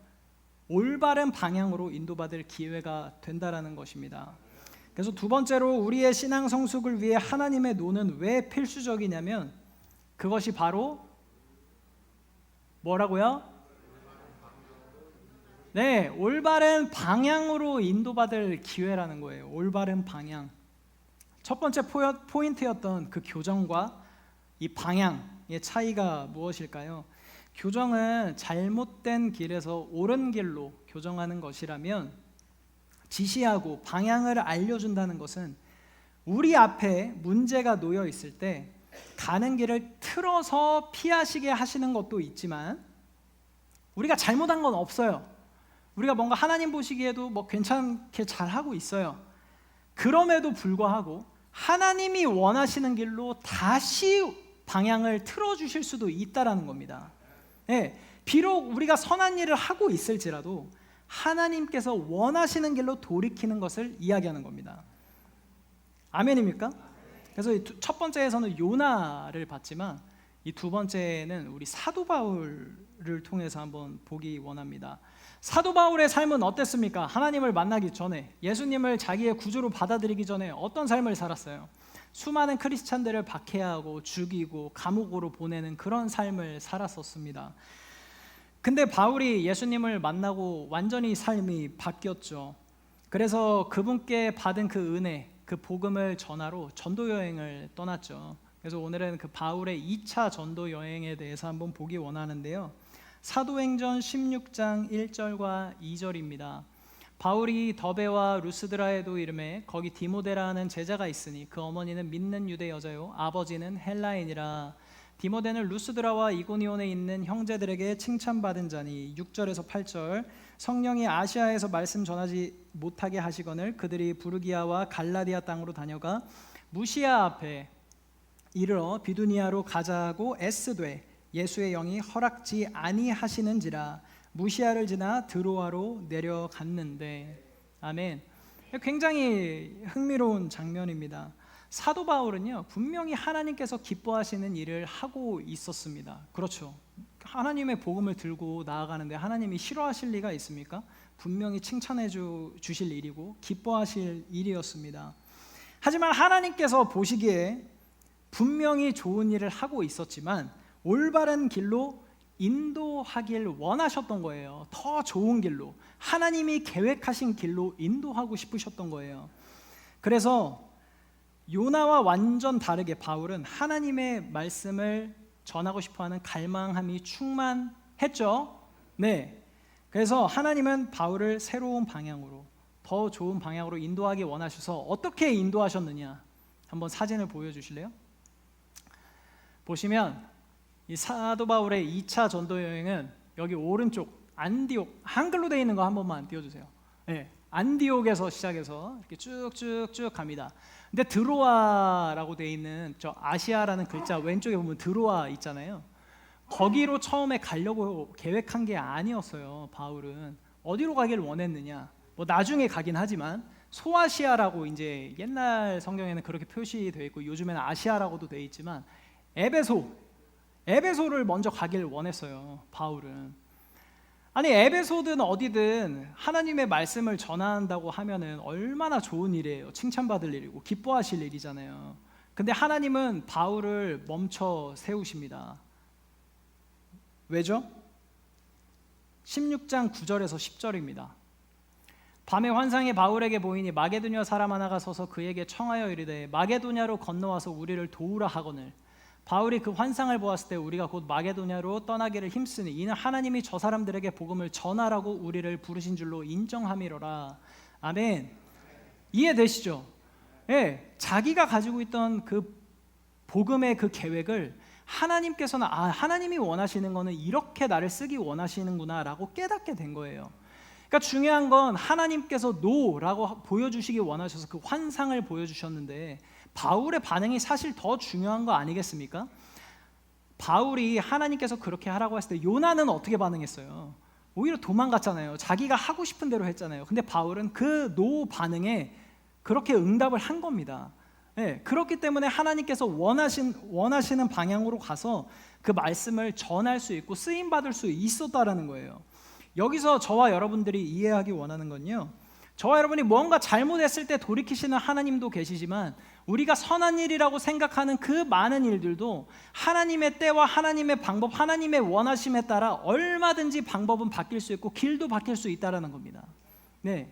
올바른 방향으로 인도받을 기회가 된다라는 것입니다. 그래서 두 번째로 우리의 신앙 성숙을 위해 하나님의 노는 왜 필수적이냐면 그것이 바로 뭐라고요? 네, 올바른 방향으로 인도받을 기회라는 거예요. 올바른 방향. 첫 번째 포인트였던 그 교정과 이 방향의 차이가 무엇일까요? 교정은 잘못된 길에서 옳은 길로 교정하는 것이라면, 지시하고 방향을 알려준다는 것은 우리 앞에 문제가 놓여 있을 때 가는 길을 틀어서 피하시게 하시는 것도 있지만, 우리가 잘못한 건 없어요. 우리가 뭔가 하나님 보시기에도 뭐 괜찮게 잘하고 있어요. 그럼에도 불구하고 하나님이 원하시는 길로 다시 방향을 틀어주실 수도 있다라는 겁니다. 네, 비록 우리가 선한 일을 하고 있을지라도 하나님께서 원하시는 길로 돌이키는 것을 이야기하는 겁니다. 아멘입니까? 그래서 첫 번째에서는 요나를 봤지만, 이 두 번째는 우리 사도 바울을 통해서 한번 보기 원합니다. 사도 바울의 삶은 어땠습니까? 하나님을 만나기 전에, 예수님을 자기의 구주로 받아들이기 전에 어떤 삶을 살았어요? 수많은 크리스찬들을 박해하고 죽이고 감옥으로 보내는 그런 삶을 살았었습니다. 근데 바울이 예수님을 만나고 완전히 삶이 바뀌었죠. 그래서 그분께 받은 그 은혜, 그 복음을 전하러 전도 여행을 떠났죠. 그래서 오늘은 그 바울의 2차 전도 여행에 대해서 한번 보기 원하는데요. 사도행전 16장 1절과 2절입니다. 바울이 더베와 루스드라에도 이름에 거기 디모데라는 제자가 있으니 그 어머니는 믿는 유대 여자요 아버지는 헬라인이라. 디모데는 루스드라와 이고니온에 있는 형제들에게 칭찬받은 자니. 6절에서 8절, 성령이 아시아에서 말씀 전하지 못하게 하시거늘 그들이 부르기아와 갈라디아 땅으로 다녀가 무시아 앞에 이르러 비두니아로 가자고 애쓰되 예수의 영이 허락지 아니하시는지라. 무시아를 지나 드로아로 내려갔는데. 아멘. 굉장히 흥미로운 장면입니다. 사도 바울은요, 분명히 하나님께서 기뻐하시는 일을 하고 있었습니다. 그렇죠. 하나님의 복음을 들고 나아가는데 하나님이 싫어하실 리가 있습니까? 분명히 칭찬해 주실 일이고 기뻐하실 일이었습니다. 하지만 하나님께서 보시기에 분명히 좋은 일을 하고 있었지만 올바른 길로 인도하길 원하셨던 거예요. 더 좋은 길로, 하나님이 계획하신 길로 인도하고 싶으셨던 거예요. 그래서 요나와 완전 다르게 바울은 하나님의 말씀을 전하고 싶어하는 갈망함이 충만했죠. 네. 그래서 하나님은 바울을 새로운 방향으로, 더 좋은 방향으로 인도하기 원하셔서 어떻게 인도하셨느냐, 한번 사진을 보여주실래요? 보시면 이 사도 바울의 2차 전도 여행은 여기 오른쪽 안디옥, 한글로 되어 있는 거 한 번만 띄워주세요. 네, 안디옥에서 시작해서 이렇게 쭉쭉쭉 갑니다. 근데 드로아라고 되어 있는 저 아시아라는 글자 왼쪽에 보면 드로아 있잖아요. 거기로 처음에 가려고 계획한 게 아니었어요. 바울은 어디로 가길 원했느냐? 뭐 나중에 가긴 하지만 소아시아라고 이제 옛날 성경에는 그렇게 표시되어 있고 요즘에는 아시아라고도 되어 있지만 에베소를 먼저 가길 원했어요. 바울은. 아니 에베소든 어디든 하나님의 말씀을 전한다고 하면은 얼마나 좋은 일이에요. 칭찬받을 일이고 기뻐하실 일이잖아요. 근데 하나님은 바울을 멈춰 세우십니다. 왜죠? 16장 9절에서 10절입니다. 밤에 환상이 바울에게 보이니 마게도냐 사람 하나가 서서 그에게 청하여 이르되 마게도냐로 건너와서 우리를 도우라 하거늘. 바울이 그 환상을 보았을 때 우리가 곧 마게도냐로 떠나기를 힘쓰니 이는 하나님이 저 사람들에게 복음을 전하라고 우리를 부르신 줄로 인정함이로라. 아멘. 이해되시죠? 예, 자기가 가지고 있던 그 복음의 그 계획을 하나님께서는 하나님이 원하시는 거는 이렇게 나를 쓰기 원하시는구나 라고 깨닫게 된 거예요. 그러니까 중요한 건 하나님께서 노라고 보여주시기 원하셔서 그 환상을 보여주셨는데 바울의 반응이 사실 더 중요한 거 아니겠습니까? 바울이 하나님께서 그렇게 하라고 했을 때 요나는 어떻게 반응했어요? 오히려 도망갔잖아요. 자기가 하고 싶은 대로 했잖아요. 근데 바울은 그 노 반응에 그렇게 응답을 한 겁니다. 네, 그렇기 때문에 하나님께서 원하시는 방향으로 가서 그 말씀을 전할 수 있고 쓰임받을 수 있었다라는 거예요. 여기서 저와 여러분들이 이해하기 원하는 건요, 저와 여러분이 뭔가 잘못했을 때 돌이키시는 하나님도 계시지만 우리가 선한 일이라고 생각하는 그 많은 일들도 하나님의 때와 하나님의 방법, 하나님의 원하심에 따라 얼마든지 방법은 바뀔 수 있고 길도 바뀔 수 있다는 겁니다. 네,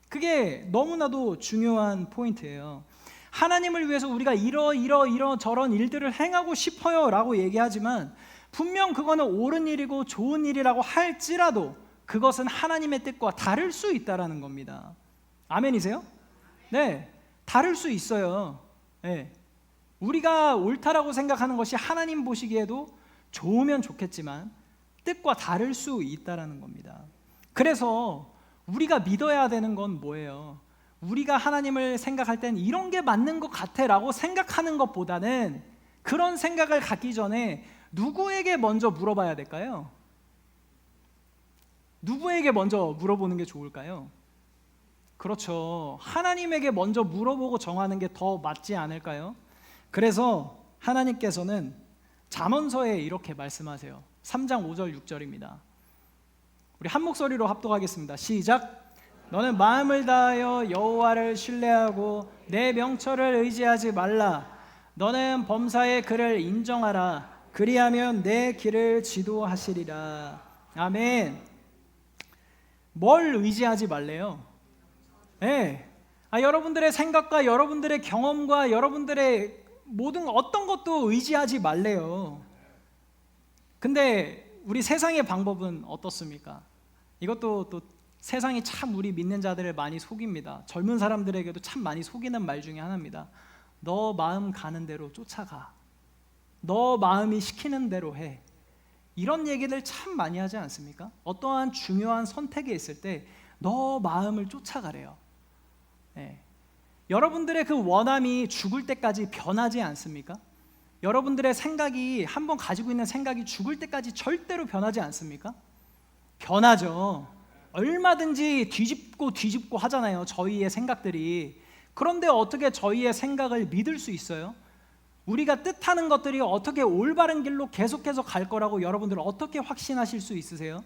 그게 너무나도 중요한 포인트예요. 하나님을 위해서 우리가 저런 일들을 행하고 싶어요 라고 얘기하지만 분명 그거는 옳은 일이고 좋은 일이라고 할지라도 그것은 하나님의 뜻과 다를 수 있다는 겁니다. 아멘이세요? 네, 다를 수 있어요. 네. 우리가 옳다라고 생각하는 것이 하나님 보시기에도 좋으면 좋겠지만 뜻과 다를 수 있다는 겁니다. 그래서 우리가 믿어야 되는 건 뭐예요? 우리가 하나님을 생각할 땐 이런 게 맞는 것 같아 라고 생각하는 것보다는 그런 생각을 갖기 전에 누구에게 먼저 물어봐야 될까요? 누구에게 먼저 물어보는 게 좋을까요? 그렇죠. 하나님에게 먼저 물어보고 정하는 게 더 맞지 않을까요? 그래서 하나님께서는 잠언서에 이렇게 말씀하세요. 3장 5절 6절입니다. 우리 한 목소리로 합독하겠습니다. 시작. 너는 마음을 다하여 여호와를 신뢰하고 내 명철을 의지하지 말라. 너는 범사의 그를 인정하라. 그리하면 내 길을 지도하시리라. 아멘. 뭘 의지하지 말래요? 네. 여러분들의 생각과 여러분들의 경험과 여러분들의 모든 어떤 것도 의지하지 말래요. 근데 우리 세상의 방법은 어떻습니까? 이것도 또 세상이 참 우리 믿는 자들을 많이 속입니다. 젊은 사람들에게도 참 많이 속이는 말 중에 하나입니다. 너 마음 가는 대로 쫓아가. 너 마음이 시키는 대로 해. 이런 얘기들 참 많이 하지 않습니까? 어떠한 중요한 선택에 있을 때 너 마음을 쫓아가래요. 네. 여러분들의 그 원함이 죽을 때까지 변하지 않습니까? 여러분들의 생각이 한번 가지고 있는 생각이 죽을 때까지 절대로 변하지 않습니까? 변하죠. 얼마든지 뒤집고 하잖아요. 저희의 생각들이. 그런데 어떻게 저희의 생각을 믿을 수 있어요? 우리가 뜻하는 것들이 어떻게 올바른 길로 계속해서 갈 거라고 여러분들 어떻게 확신하실 수 있으세요?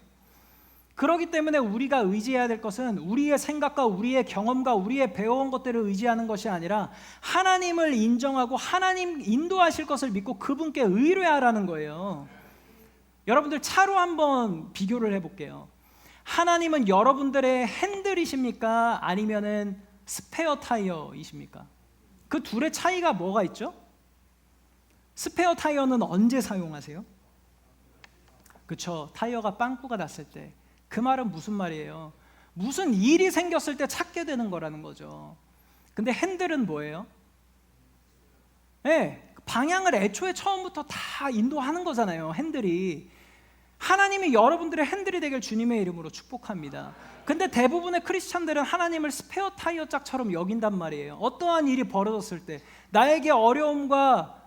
그렇기 때문에 우리가 의지해야 될 것은 우리의 생각과 우리의 경험과 우리의 배워온 것들을 의지하는 것이 아니라 하나님을 인정하고 하나님 인도하실 것을 믿고 그분께 의뢰하라는 거예요. 여러분들 차로 한번 비교를 해볼게요. 하나님은 여러분들의 핸들이십니까? 아니면은 스페어 타이어이십니까? 그 둘의 차이가 뭐가 있죠? 스페어 타이어는 언제 사용하세요? 그렇죠. 타이어가 빵꾸가 났을 때. 그 말은 무슨 말이에요? 무슨 일이 생겼을 때 찾게 되는 거라는 거죠. 근데 핸들은 뭐예요? 네, 방향을 애초에 처음부터 다 인도하는 거잖아요. 핸들이. 하나님이 여러분들의 핸들이 되길 주님의 이름으로 축복합니다. 근데 대부분의 크리스찬들은 하나님을 스페어 타이어 짝처럼 여긴단 말이에요. 어떠한 일이 벌어졌을 때, 나에게 어려움과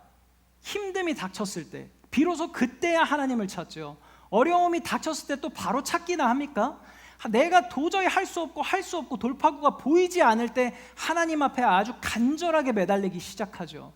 힘듦이 닥쳤을 때 비로소 그때야 하나님을 찾죠. 어려움이 닥쳤을 때 또 바로 찾기나 합니까? 내가 도저히 할 수 없고 돌파구가 보이지 않을 때 하나님 앞에 아주 간절하게 매달리기 시작하죠.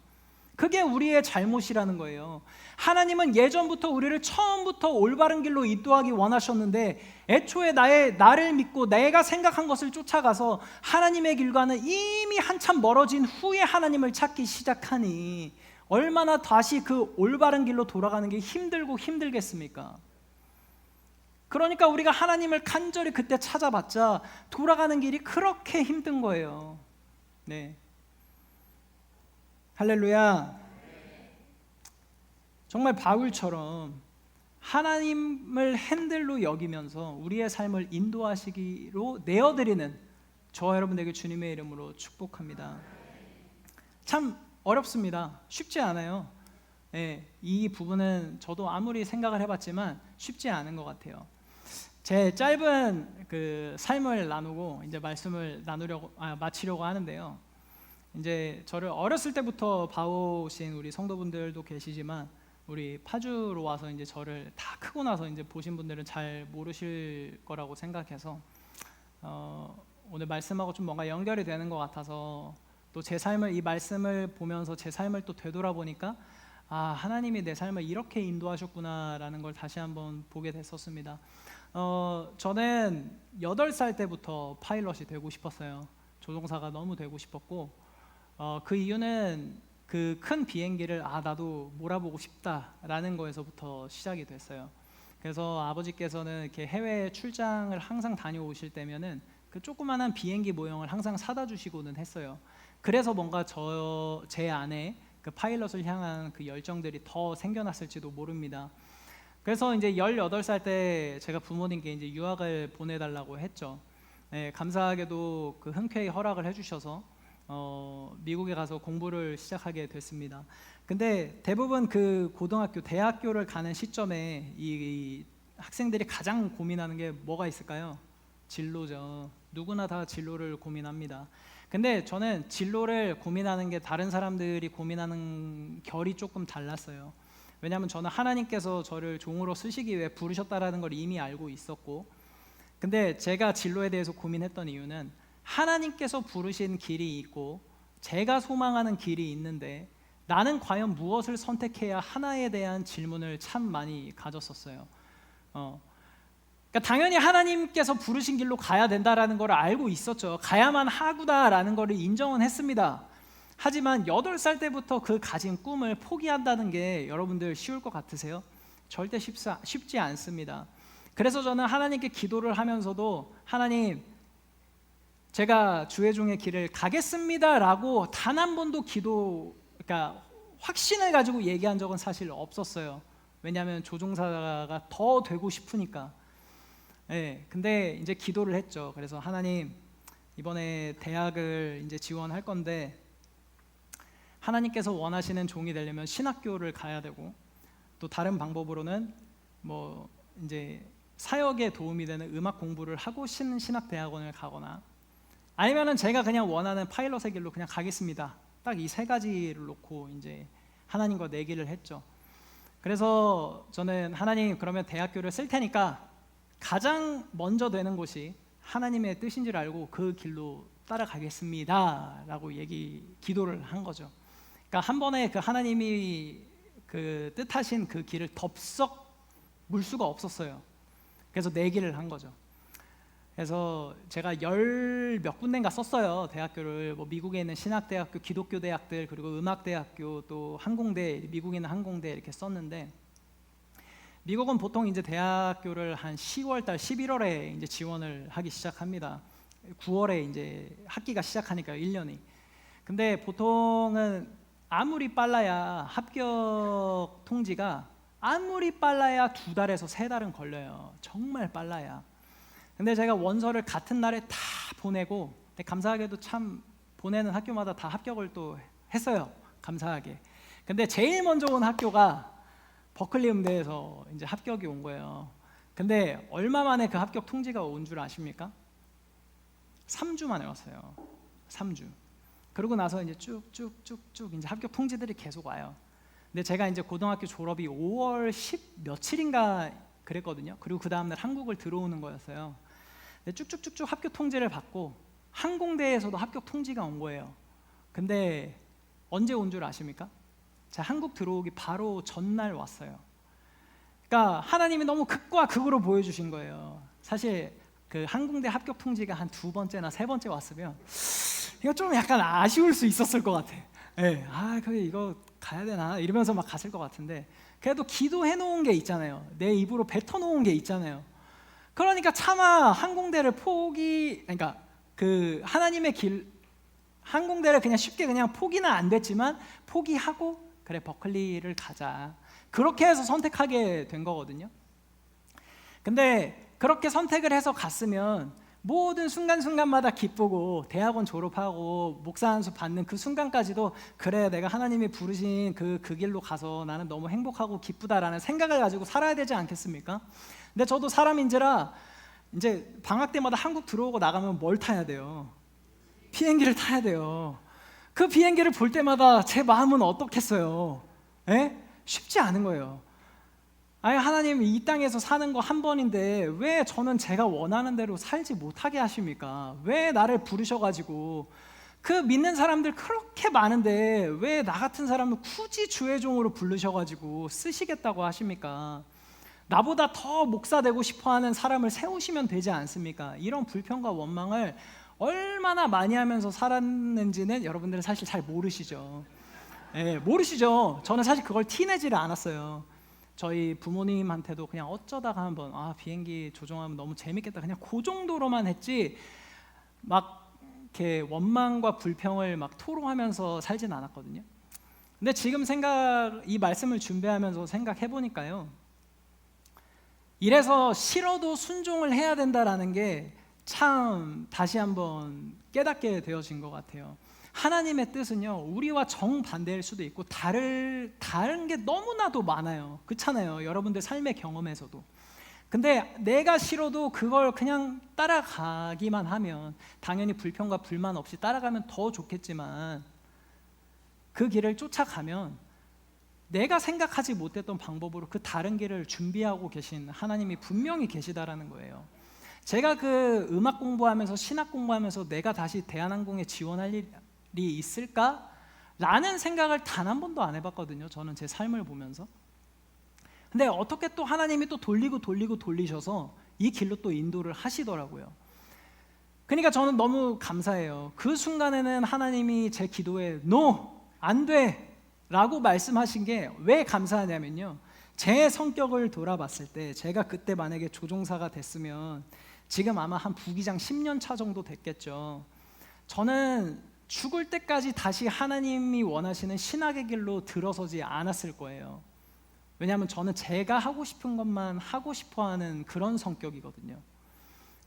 그게 우리의 잘못이라는 거예요. 하나님은 예전부터 우리를 처음부터 올바른 길로 인도하기 원하셨는데 애초에 나를 믿고 내가 생각한 것을 쫓아가서 하나님의 길과는 이미 한참 멀어진 후에 하나님을 찾기 시작하니 얼마나 다시 그 올바른 길로 돌아가는 게 힘들겠습니까? 그러니까 우리가 하나님을 간절히 그때 찾아봤자 돌아가는 길이 그렇게 힘든 거예요. 네. 할렐루야. 정말 바울처럼 하나님을 핸들로 여기면서 우리의 삶을 인도하시기로 내어드리는 저와 여러분에게 주님의 이름으로 축복합니다. 참 어렵습니다. 쉽지 않아요. 네, 이 부분은 저도 아무리 생각을 해봤지만 쉽지 않은 것 같아요. 제 짧은 그 삶을 나누고 이제 말씀을 마치려고 하는데요. 이제 저를 어렸을 때부터 봐오신 우리 성도분들도 계시지만 우리 파주로 와서 이제 저를 다 크고 나서 이제 보신 분들은 잘 모르실 거라고 생각해서 오늘 말씀하고 좀 뭔가 연결이 되는 것 같아서 또 제 삶을 이 말씀을 보면서 제 삶을 또 되돌아보니까 하나님이 내 삶을 이렇게 인도하셨구나라는 걸 다시 한번 보게 됐었습니다. 저는 8살 때부터 파일럿이 되고 싶었어요. 조종사가 너무 되고 싶었고 그 이유는 그 큰 비행기를 나도 몰아보고 싶다라는 거에서부터 시작이 됐어요. 그래서 아버지께서는 이렇게 해외 출장을 항상 다녀오실 때면은 그 조그만한 비행기 모형을 항상 사다 주시고는 했어요. 그래서 뭔가 제 안에 그 파일럿을 향한 그 열정들이 더 생겨났을지도 모릅니다. 그래서 이제 18살 때 제가 부모님께 이제 유학을 보내달라고 했죠. 네, 감사하게도 그 흔쾌히 허락을 해주셔서 미국에 가서 공부를 시작하게 됐습니다. 근데 대부분 그 고등학교, 대학교를 가는 시점에 이 학생들이 가장 고민하는 게 뭐가 있을까요? 진로죠. 누구나 다 진로를 고민합니다. 근데 저는 진로를 고민하는 게 다른 사람들이 고민하는 결이 조금 달랐어요. 왜냐하면 저는 하나님께서 저를 종으로 쓰시기 위해 부르셨다라는 걸 이미 알고 있었고, 근데 제가 진로에 대해서 고민했던 이유는 하나님께서 부르신 길이 있고 제가 소망하는 길이 있는데 나는 과연 무엇을 선택해야 하나에 대한 질문을 참 많이 가졌었어요. 그러니까 당연히 하나님께서 부르신 길로 가야 된다라는 걸 알고 있었죠. 가야만 하구나라는 걸 인정은 했습니다. 하지만 8살 때부터 그 가진 꿈을 포기한다는 게 여러분들 쉬울 것 같으세요? 절대 쉽지 않습니다. 그래서 저는 하나님께 기도를 하면서도 하나님, 제가 주의 종의 길을 가겠습니다라고 단 한 번도 그러니까 확신을 가지고 얘기한 적은 사실 없었어요. 왜냐하면 조종사가 더 되고 싶으니까. 네, 근데 이제 기도를 했죠. 그래서 하나님, 이번에 대학을 이제 지원할 건데 하나님께서 원하시는 종이 되려면 신학교를 가야 되고, 또 다른 방법으로는 뭐 이제 사역에 도움이 되는 음악 공부를 하고 신학대학원을 가거나, 아니면은 제가 그냥 원하는 파일럿의 길로 그냥 가겠습니다. 딱 이 세 가지를 놓고 이제 하나님과 내기를 했죠. 그래서 저는 하나님, 그러면 대학교를 쓸 테니까 가장 먼저 되는 곳이 하나님의 뜻인 줄 알고 그 길로 따라가겠습니다라고 기도를 한 거죠. 그러니까 한 번에 그 하나님이 그 뜻하신 그 길을 덥석 물 수가 없었어요. 그래서 내기를 한 거죠. 그래서 제가 10몇 군데인가 썼어요. 대학교를 뭐 미국에 있는 신학대학교, 기독교 대학들, 그리고 음악대학교, 또 항공대, 미국에 있는 항공대 이렇게 썼는데, 미국은 보통 이제 대학교를 한 10월달, 11월에 이제 지원을 하기 시작합니다. 9월에 이제 학기가 시작하니까 1년이. 근데 보통은 아무리 빨라야 합격 통지가 아무리 빨라야 2달에서 3달은 걸려요. 정말 빨라야. 근데 제가 원서를 같은 날에 다 보내고, 감사하게도 참 보내는 학교마다 다 합격을 또 했어요. 감사하게. 근데 제일 먼저 온 학교가 버클리 음대에서 이제 합격이 온 거예요. 근데 얼마 만에 그 합격 통지가 온 줄 아십니까? 3주 만에 왔어요. 3주. 그러고 나서 이제 쭉쭉쭉쭉 이제 합격 통지들이 계속 와요. 근데 제가 이제 고등학교 졸업이 5월 10 며칠인가 그랬거든요. 그리고 그 다음날 한국을 들어오는 거였어요. 근데 쭉쭉쭉쭉 합격 통지를 받고 항공대에서도 합격 통지가 온 거예요. 근데 언제 온 줄 아십니까? 자, 한국 들어오기 바로 전날 왔어요. 그러니까 하나님이 너무 극과 극으로 보여주신 거예요. 사실 그 항공대 합격 통지가 한 2번째나 3번째 왔으면 이거 좀 약간 아쉬울 수 있었을 것 같아. 네, 그래 이거 가야 되나 이러면서 막 갔을 것 같은데, 그래도 기도해 놓은 게 있잖아요. 내 입으로 뱉어 놓은 게 있잖아요. 그러니까 차마 항공대를 그러니까 그 하나님의 길, 항공대를 그냥 쉽게 그냥 포기는 안 됐지만 포기하고 그래 버클리를 가자, 그렇게 해서 선택하게 된 거거든요. 근데 그렇게 선택을 해서 갔으면 모든 순간순간마다 기쁘고 대학원 졸업하고 목사 안수 받는 그 순간까지도 그래 내가 하나님이 부르신 그 길로 가서 나는 너무 행복하고 기쁘다라는 생각을 가지고 살아야 되지 않겠습니까? 근데 저도 사람인지라 이제 방학 때마다 한국 들어오고 나가면 뭘 타야 돼요? 비행기를 타야 돼요. 그 비행기를 볼 때마다 제 마음은 어떻겠어요? 에? 쉽지 않은 거예요. 아니 하나님, 이 땅에서 사는 거 한 번인데 왜 저는 제가 원하는 대로 살지 못하게 하십니까? 왜 나를 부르셔가지고 그 믿는 사람들 그렇게 많은데 왜 나 같은 사람을 굳이 주의 종으로 부르셔가지고 쓰시겠다고 하십니까? 나보다 더 목사 되고 싶어하는 사람을 세우시면 되지 않습니까? 이런 불평과 원망을 얼마나 많이 하면서 살았는지는 여러분들은 사실 잘 모르시죠. 예, 모르시죠. 저는 사실 그걸 티내지를 않았어요. 저희 부모님한테도 그냥 어쩌다가 한번 비행기 조종하면 너무 재밌겠다, 그냥 그 정도로만 했지 막 이렇게 원망과 불평을 막 토로하면서 살진 않았거든요. 근데 지금 이 말씀을 준비하면서 생각해 보니까요, 이래서 싫어도 순종을 해야 된다라는 게 참 다시 한번 깨닫게 되어진 것 같아요. 하나님의 뜻은요, 우리와 정반대일 수도 있고 다른 게 너무나도 많아요. 그렇잖아요, 여러분들 삶의 경험에서도. 근데 내가 싫어도 그걸 그냥 따라가기만 하면, 당연히 불평과 불만 없이 따라가면 더 좋겠지만, 그 길을 쫓아가면 내가 생각하지 못했던 방법으로 그 다른 길을 준비하고 계신 하나님이 분명히 계시다라는 거예요. 제가 그 음악 공부하면서 신학 공부하면서 내가 다시 대한항공에 지원할 일이 있을까? 라는 생각을 단 한 번도 안 해봤거든요, 저는 제 삶을 보면서. 근데 어떻게 또 하나님이 또 돌리셔서 이 길로 또 인도를 하시더라고요. 그러니까 저는 너무 감사해요. 그 순간에는 하나님이 제 기도에 NO! 안 돼! 라고 말씀하신 게 왜 감사하냐면요, 제 성격을 돌아봤을 때 제가 그때 만약에 조종사가 됐으면 지금 아마 한 부기장 10년 차 정도 됐겠죠. 저는 죽을 때까지 다시 하나님이 원하시는 신학의 길로 들어서지 않았을 거예요. 왜냐하면 저는 제가 하고 싶은 것만 하고 싶어하는 그런 성격이거든요.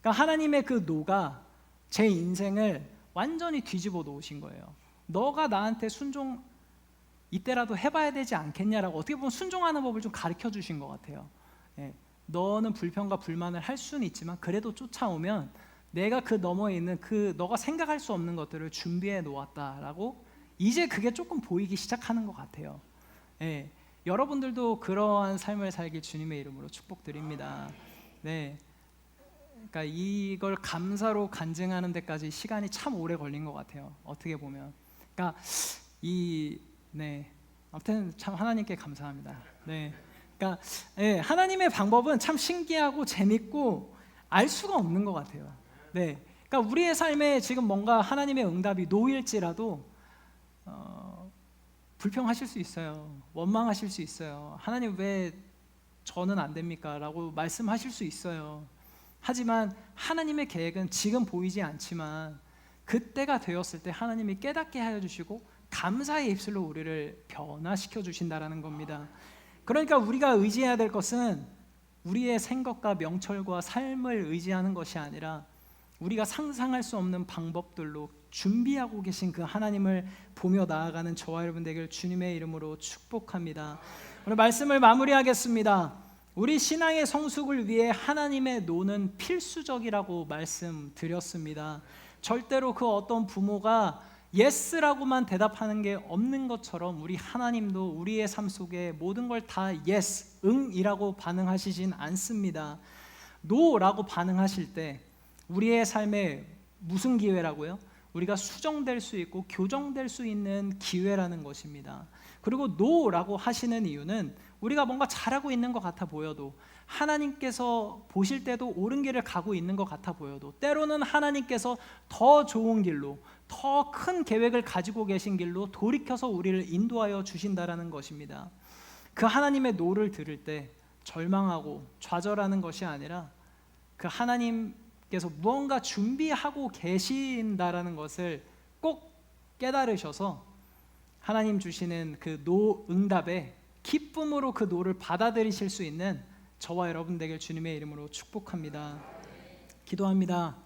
그러니까 하나님의 그 노가 제 인생을 완전히 뒤집어 놓으신 거예요. 너가 나한테 순종 이때라도 해봐야 되지 않겠냐라고, 어떻게 보면 순종하는 법을 좀 가르쳐 주신 것 같아요. 예, 너는 불평과 불만을 할 수는 있지만 그래도 쫓아오면 내가 그 너머에 있는 그 너가 생각할 수 없는 것들을 준비해 놓았다라고, 이제 그게 조금 보이기 시작하는 것 같아요. 예, 여러분들도 그러한 삶을 살길 주님의 이름으로 축복드립니다. 네, 그러니까 이걸 감사로 간증하는 데까지 시간이 참 오래 걸린 것 같아요, 어떻게 보면. 그러니까 아무튼 참 하나님께 감사합니다. 네, 그러니까 하나님의 방법은 참 신기하고 재밌고 알 수가 없는 것 같아요. 네, 그러니까 우리의 삶에 지금 뭔가 하나님의 응답이 노일지라도 불평하실 수 있어요. 원망하실 수 있어요. 하나님 왜 저는 안 됩니까? 라고 말씀하실 수 있어요. 하지만 하나님의 계획은 지금 보이지 않지만 그때가 되었을 때 하나님이 깨닫게 하여 주시고 감사의 입술로 우리를 변화시켜 주신다라는 겁니다. 그러니까 우리가 의지해야 될 것은 우리의 생각과 명철과 삶을 의지하는 것이 아니라 우리가 상상할 수 없는 방법들로 준비하고 계신 그 하나님을 보며 나아가는 저와 여러분 되길 주님의 이름으로 축복합니다. 오늘 말씀을 마무리하겠습니다. 우리 신앙의 성숙을 위해 하나님의 노는 필수적이라고 말씀드렸습니다. 절대로 그 어떤 부모가 예스라고만 대답하는 게 없는 것처럼 우리 하나님도 우리의 삶 속에 모든 걸 다 예스, 응이라고 반응하시진 않습니다. 노라고 반응하실 때 우리의 삶에 무슨 기회라고요? 우리가 수정될 수 있고 교정될 수 있는 기회라는 것입니다. 그리고 노라고 하시는 이유는 우리가 뭔가 잘하고 있는 것 같아 보여도, 하나님께서 보실 때도 옳은 길을 가고 있는 것 같아 보여도, 때로는 하나님께서 더 좋은 길로, 더 큰 계획을 가지고 계신 길로 돌이켜서 우리를 인도하여 주신다라는 것입니다. 그 하나님의 노를 들을 때 절망하고 좌절하는 것이 아니라 그 하나님께서 무언가 준비하고 계신다라는 것을 꼭 깨달으셔서 하나님 주시는 그 노 응답에 기쁨으로 그 노를 받아들이실 수 있는 저와 여러분 되길 주님의 이름으로 축복합니다. 기도합니다.